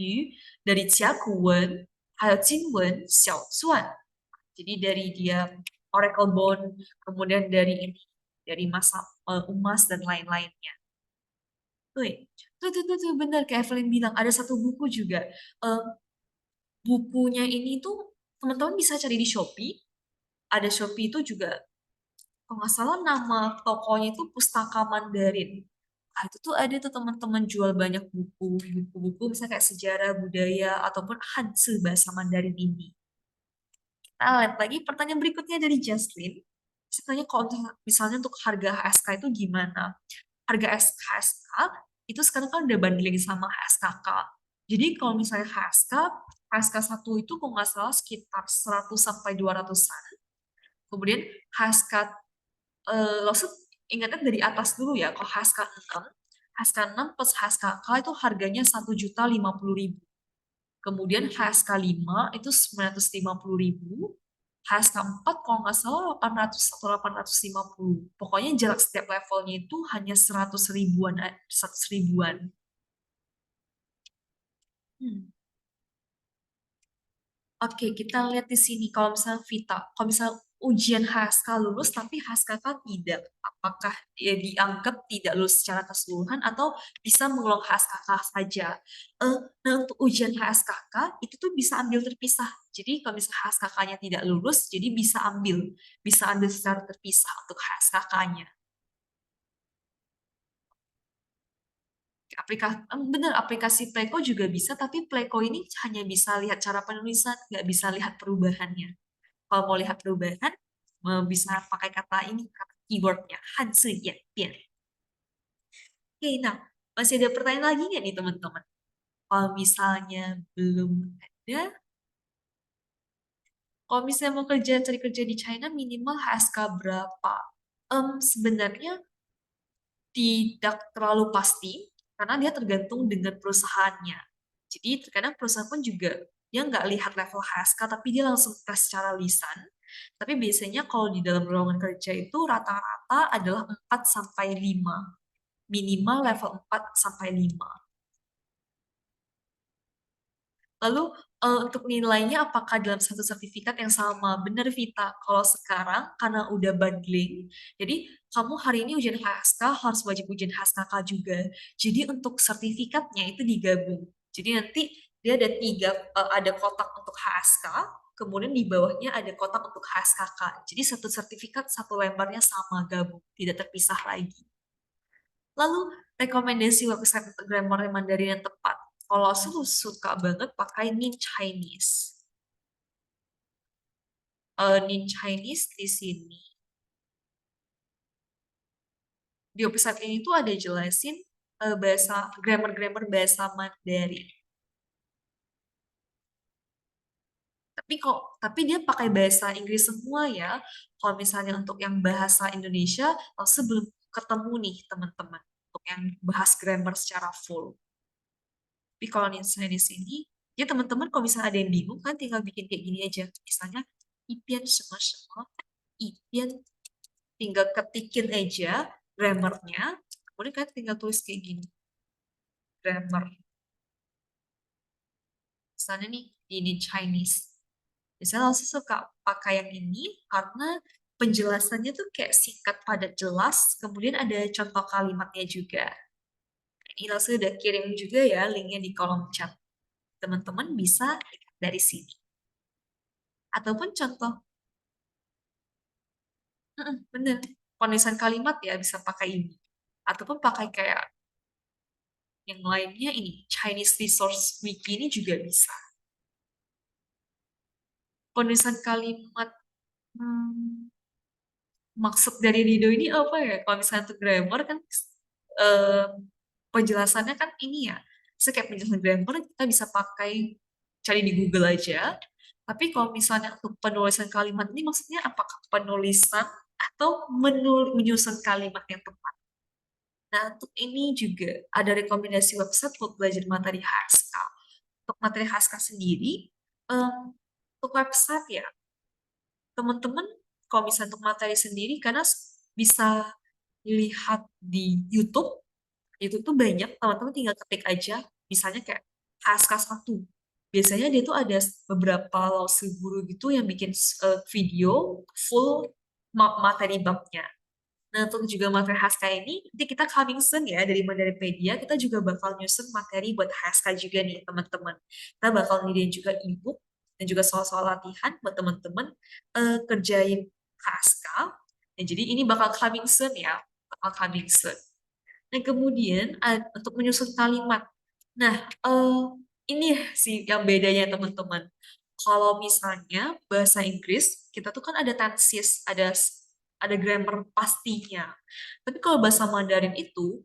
dari Jia Guwen, Hayo Jinwen, Xiao Zuan. Jadi dari dia Oracle Bone, kemudian dari ini, dari masa Umas dan lain-lainnya. Tuh, benar kayak Evelyn bilang, ada satu buku juga. Bukunya ini tuh teman-teman bisa cari di Shopee. Ada Shopee itu juga, kalau nggak salah nama tokonya itu Pustaka Mandarin. Nah, itu tuh ada tuh teman-teman jual banyak buku-buku misalnya kayak sejarah, budaya, ataupun Hanzi bahasa Mandarin ini. Kita lihat lagi pertanyaan berikutnya dari Jaslyn. Misalnya kalau misalnya untuk harga HSK itu gimana? Harga HSK itu sekarang kan udah bundling sama HSKK. Jadi kalau misalnya HSK 1 itu kalau nggak salah sekitar 100 sampai 200-an. Kemudian HSK maksud ingatnya dari atas dulu ya, kalau HSK 6 plus HSKK itu harganya 1.050.000. Kemudian HSK 5 itu 950.000. HSK 4 kalau nggak salah 800 atau 850. Pokoknya jarak setiap levelnya itu hanya 100 ribuan. Oke, kita lihat di sini kalau misalnya Vita, kalau misalnya ujian HSK lulus tapi HSKK tidak, apakah dia dianggap tidak lulus secara keseluruhan atau bisa mengulang HSKK saja? Nah, untuk ujian HSKK itu tuh bisa ambil terpisah. Jadi kalau misalnya HSKK-nya tidak lulus, jadi bisa ambil secara terpisah untuk HSKK-nya. Benar, aplikasi Playko juga bisa, tapi Playko ini hanya bisa lihat cara penulisan, nggak bisa lihat perubahannya. Kalau mau lihat perubahan, bisa pakai kata ini, kata keywordnya, Hanzi Yan Bian. Oke, nah, masih ada pertanyaan lagi nggak nih teman-teman? Kalau misalnya belum ada, kalau misalnya mau cari kerja di China, minimal HSK berapa? Sebenarnya tidak terlalu pasti, karena dia tergantung dengan perusahaannya. Jadi terkadang perusahaan pun juga dia nggak lihat level HSK, tapi dia langsung tes secara lisan. Tapi biasanya kalau di dalam lowongan kerja itu rata-rata adalah 4 sampai 5. Minimal level 4 sampai 5. Lalu untuk nilainya apakah dalam satu sertifikat yang sama? Benar Vita, kalau sekarang karena udah bundling, jadi kamu hari ini ujian HSK harus wajib ujian HSKK juga. Jadi untuk sertifikatnya itu digabung. Jadi nanti dia ada ada kotak untuk HSK, kemudian di bawahnya ada kotak untuk HSKK. Jadi satu sertifikat, satu lembarnya sama gabung, tidak terpisah lagi. Lalu rekomendasi website untuk grammar Mandarin yang tepat. Kalau aku suka banget pakai Nin Chinese. Nin Chinese di sini. Di website ini tuh ada jelasin grammar bahasa Mandarin. Tapi dia pakai bahasa Inggris semua ya. Kalau misalnya untuk yang bahasa Indonesia, sebelum ketemu nih teman-teman untuk yang bahas grammar secara full. Tapi kalau misalnya di sini, ya teman-teman kalau misalnya ada yang bingung kan tinggal bikin kayak gini aja. Misalnya Ipian semua, Ipian tinggal ketikin aja grammarnya, kemudian kalian tinggal tulis kayak gini. Grammar. Misalnya nih, ini Chinese. Misalnya langsung suka pakai yang ini karena penjelasannya tuh kayak singkat padat jelas, kemudian ada contoh kalimatnya juga. Ini langsung udah kirim juga ya linknya di kolom chat. Teman-teman bisa lihat dari sini. Ataupun contoh, bener, penulisan kalimat ya bisa pakai ini. Ataupun pakai kayak yang lainnya ini, Chinese Resource Wiki ini juga bisa. Penulisan kalimat, maksud dari Rido ini apa ya? Kalau misalnya untuk grammar kan penjelasannya kan ini ya. Kayak penjelasan grammar kita bisa pakai cari di Google aja. Tapi kalau misalnya untuk penulisan kalimat ini maksudnya apakah penulisan atau menyusun kalimat yang tepat? Nah, untuk ini juga ada rekomendasi website untuk belajar materi HSK. Untuk materi HSK sendiri, untuk website ya, teman-teman kalau misalnya untuk materi sendiri, karena bisa lihat di YouTube, itu tuh banyak, teman-teman tinggal ketik aja, misalnya kayak HSK1. Biasanya dia tuh ada beberapa lause guru gitu yang bikin video full materi babnya. Nah, untuk juga materi HSK ini, nanti kita coming soon ya, dari Mandaripedia, kita juga bakal nyusun materi buat HSK juga nih, teman-teman. Kita bakal nyediain juga e-book, dan juga soal-soal latihan buat teman-teman kerjain HSK. Nah, jadi ini bakal coming soon ya, bakal coming soon. Dan kemudian untuk menyusun kalimat. Nah, ini sih yang bedanya teman-teman. Kalau misalnya bahasa Inggris, kita tuh kan ada tenses, ada grammar pastinya. Tapi kalau bahasa Mandarin itu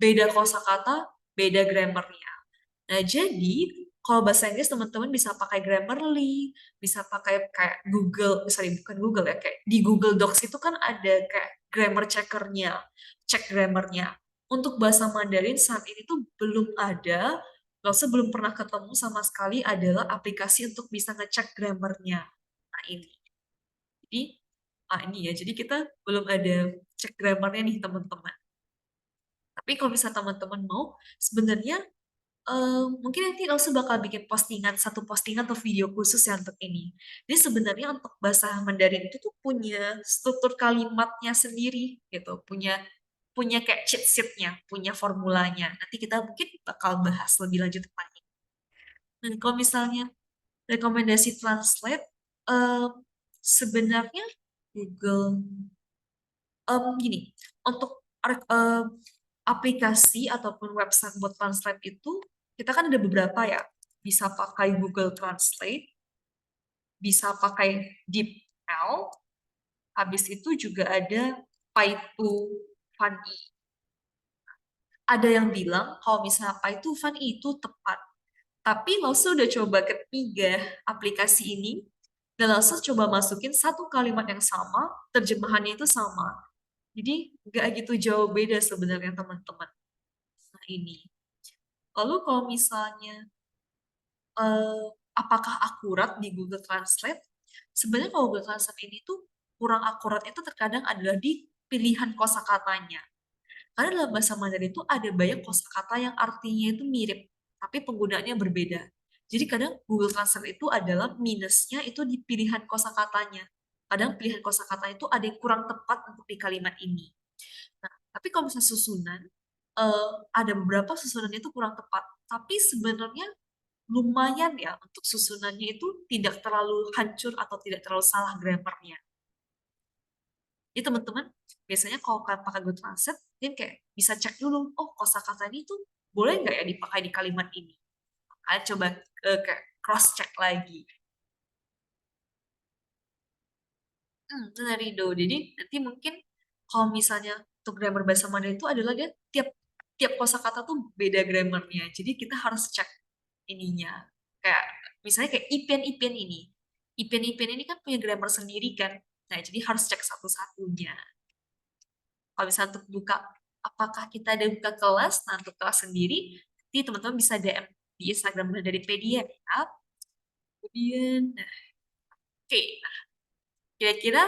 beda kosakata, beda grammarnya. Nah, jadi kalau bahasa Inggris teman-teman bisa pakai Grammarly, bisa pakai kayak Google, sorry bukan Google ya, kayak di Google Docs itu kan ada kayak grammar checkernya, cek grammarnya. Untuk bahasa Mandarin saat ini tuh belum ada, Lause belum pernah ketemu sama sekali adalah aplikasi untuk bisa ngecek grammarnya. Nah ini, jadi ini ya, jadi kita belum ada cek grammarnya nih teman-teman. Tapi kalau misalnya teman-teman mau, sebenarnya mungkin nanti Elsa bakal bikin satu postingan atau video khusus ya untuk ini. Jadi sebenarnya untuk bahasa Mandarin itu tuh punya struktur kalimatnya sendiri gitu, punya kayak cheat sheet-nya, punya formulanya. Nanti kita mungkin bakal bahas lebih lanjut lagi. Dan kalau misalnya rekomendasi translate, sebenarnya Google gini, untuk aplikasi ataupun website buat translate itu kita kan ada beberapa ya, bisa pakai Google Translate, bisa pakai DeepL, habis itu juga ada Paitu-Funny. Ada yang bilang kalau misalnya Paitu-Funny itu tepat, tapi Lause udah coba ketiga aplikasi ini, dan Lause coba masukin satu kalimat yang sama, terjemahannya itu sama. Jadi nggak gitu jauh beda sebenarnya teman-teman. Nah ini. Lalu kalau misalnya apakah akurat di Google Translate? Sebenarnya kalau Google Translate ini tuh kurang akurat itu terkadang adalah di pilihan kosakatanya. Karena dalam bahasa Mandarin itu ada banyak kosakata yang artinya itu mirip, tapi penggunaannya berbeda. Jadi kadang Google Translate itu adalah minusnya itu di pilihan kosakatanya. Kadang pilihan kosakata itu ada yang kurang tepat untuk di kalimat ini. Nah, tapi kalau misalnya susunan, ada beberapa susunannya itu kurang tepat. Tapi sebenarnya lumayan ya untuk susunannya itu tidak terlalu hancur atau tidak terlalu salah grammarnya. Jadi teman-teman, biasanya kalau kalian pakai Google Translate, mungkin kayak bisa cek dulu, oh kosakata ini tuh boleh nggak ya dipakai di kalimat ini? Kalian coba kayak cross-check lagi. Benar Rido. Jadi nanti mungkin kalau misalnya untuk grammar bahasa Mandarin itu adalah dia tiap kosakata tuh beda grammarnya. Jadi kita harus cek ininya. Kayak misalnya kayak ipian ini. Ipian ini kan punya grammar sendiri kan. Nah, jadi harus cek satu-satunya. Kalau misalnya untuk buka, apakah kita ada buka kelas? Nah, untuk kelas sendiri, nanti teman-teman bisa DM di Instagram dari Pedia ya. Kemudian, nah, oke. Nah, kira-kira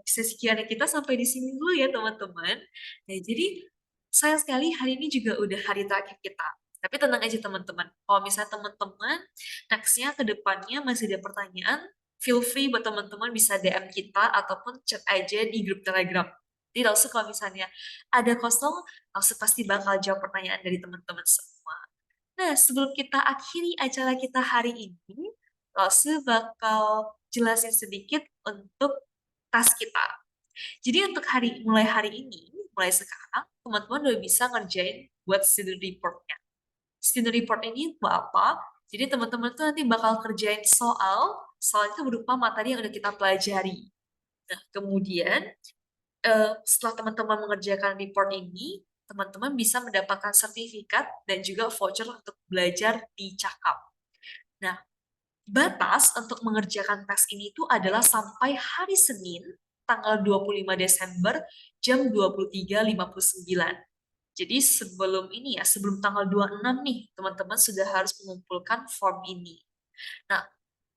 sesi Q&A kita sampai di sini dulu ya teman-teman. Nah, jadi sayang sekali hari ini juga udah hari terakhir kita. Tapi tenang aja teman-teman. Kalau misalnya teman-teman nextnya ke depannya masih ada pertanyaan, feel free buat teman-teman bisa DM kita ataupun chat aja di grup Telegram. Jadi langsung kalau misalnya ada kosong, langsung pasti bakal jawab pertanyaan dari teman-teman semua. Nah, sebelum kita akhiri acara kita hari ini, langsung bakal jelasin sedikit untuk tas kita. Jadi untuk mulai hari ini, mulai sekarang, teman-teman udah bisa ngerjain buat student report-nya. Student report ini itu apa? Jadi teman-teman tuh nanti bakal kerjain soal itu berupa materi yang udah kita pelajari. Nah, kemudian setelah teman-teman mengerjakan report ini, teman-teman bisa mendapatkan sertifikat dan juga voucher untuk belajar di Cakap. Nah, batas untuk mengerjakan tes ini itu adalah sampai hari Senin, tanggal 25 Desember, jam 23.59. Jadi sebelum ini ya, sebelum tanggal 26 nih, teman-teman sudah harus mengumpulkan form ini. Nah,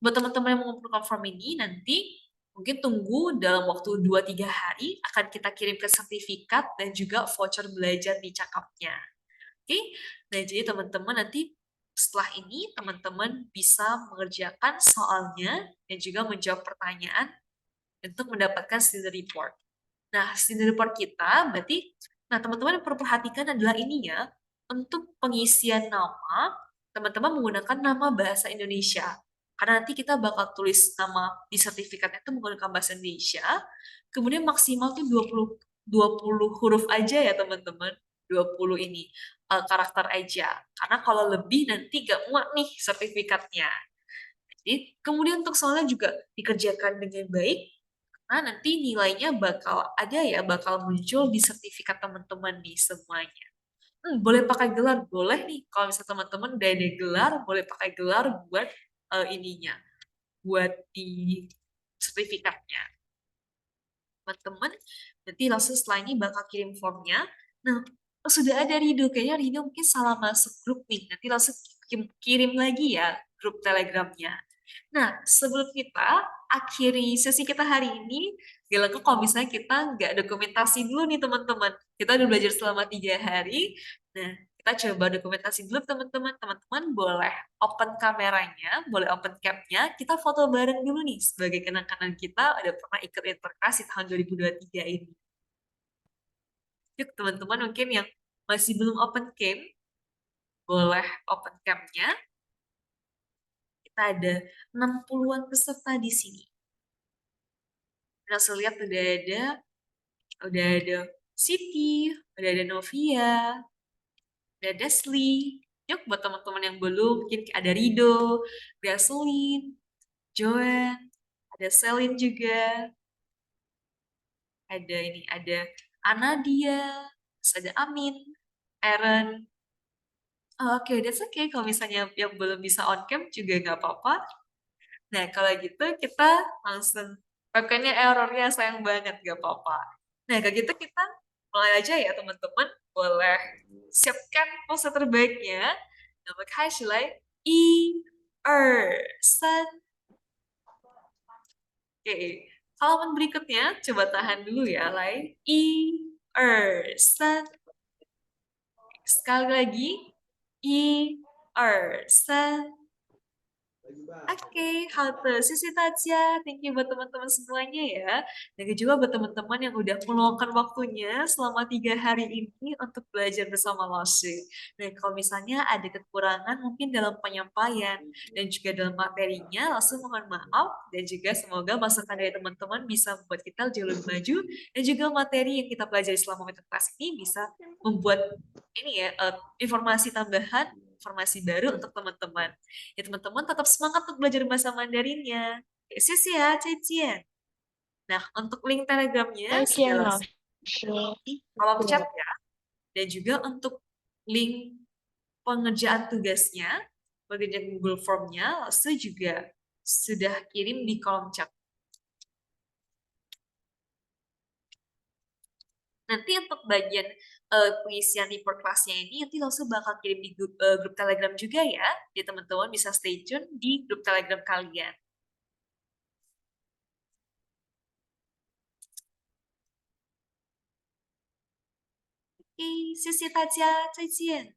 buat teman-teman yang mengumpulkan form ini, nanti Mungkin tunggu dalam waktu 2-3 hari akan kita kirimkan sertifikat dan juga voucher belajar di Cakapnya. Oke, nah jadi teman-teman nanti setelah ini teman-teman bisa mengerjakan soalnya dan juga menjawab pertanyaan untuk mendapatkan student report. Nah, student report kita berarti, nah teman-teman yang perlu perhatikan adalah ini ya, untuk pengisian nama, teman-teman menggunakan nama bahasa Indonesia. Karena nanti kita bakal tulis nama di sertifikatnya itu menggunakan bahasa Indonesia, kemudian maksimal tuh 20 huruf aja ya teman-teman, 20 ini karakter aja. Karena kalau lebih nanti gak muat nih sertifikatnya. Jadi, kemudian untuk soalnya juga dikerjakan dengan baik, karena nanti nilainya bakal ada ya, bakal muncul di sertifikat teman-teman nih semuanya. Boleh pakai gelar, boleh nih. Kalau misalnya teman-teman udah ada gelar, boleh pakai gelar buat ininya, buat di sertifikatnya. Teman-teman, nanti langsung setelah ini bakal kirim formnya. Nah, sudah ada Rido, kayaknya Rido mungkin salah masuk grup nih. Nanti langsung kirim lagi ya grup Telegramnya. Nah, sebelum kita akhiri sesi kita hari ini, gak lengkap kalau misalnya kita nggak dokumentasi dulu nih teman-teman. Kita udah belajar selama 3 hari. Nah, kita coba dokumentasi dulu teman-teman. Teman-teman boleh open kameranya, boleh open cam-nya. Kita foto bareng dulu nih sebagai kenang-kenang kita udah pernah ikut Interclass di tahun 2023 ini. Yuk teman-teman mungkin yang masih belum open cam, boleh open cam-nya. Kita ada 60-an peserta di sini. Langsung lihat udah ada Siti, udah ada Novia, ada Desli. Yuk buat teman-teman yang belum, mungkin ada Rido, Gasolin, Joan, ada Selin juga, ada Anadia, terus ada Amin, Aaron. Oke, that's okay. Kalau misalnya yang belum bisa on cam juga nggak apa-apa. Nah, kalau gitu kita langsung, pokoknya errornya sayang banget, gak apa-apa. Nah, kalau gitu kita mulai aja ya teman-teman. Boleh siapkan pose terbaiknya. Nama Kaisulai, san. Oke, halaman berikutnya, coba tahan dulu ya, Lai. San. Sekali lagi, san. Oke, halte sisi Taja. Thank you buat teman-teman semuanya ya. Dan juga buat teman-teman yang udah meluangkan waktunya selama 3 hari ini untuk belajar bersama Loshi. Dan kalau misalnya ada kekurangan mungkin dalam penyampaian dan juga dalam materinya, langsung mohon maaf. Dan juga semoga masukan dari teman-teman bisa membuat kita jauh lebih maju. Dan juga materi yang kita pelajari selama kelas ini bisa membuat ini ya, informasi tambahan, informasi baru untuk teman-teman. Ya teman-teman tetap semangat untuk belajar bahasa Mandarinnya. Ya, Cici. Nah, untuk link Telegramnya sudah di kolom chat ya. Dan juga untuk link pengerjaan tugasnya, pengerjaan Google Form-nya, lalu juga sudah kirim di kolom chat. Nanti untuk bagian pengisian report kelasnya ini nanti langsung bakal kirim di grup Telegram juga ya. Jadi teman-teman bisa stay tune di grup Telegram kalian. Oke, 谢谢大家，再见。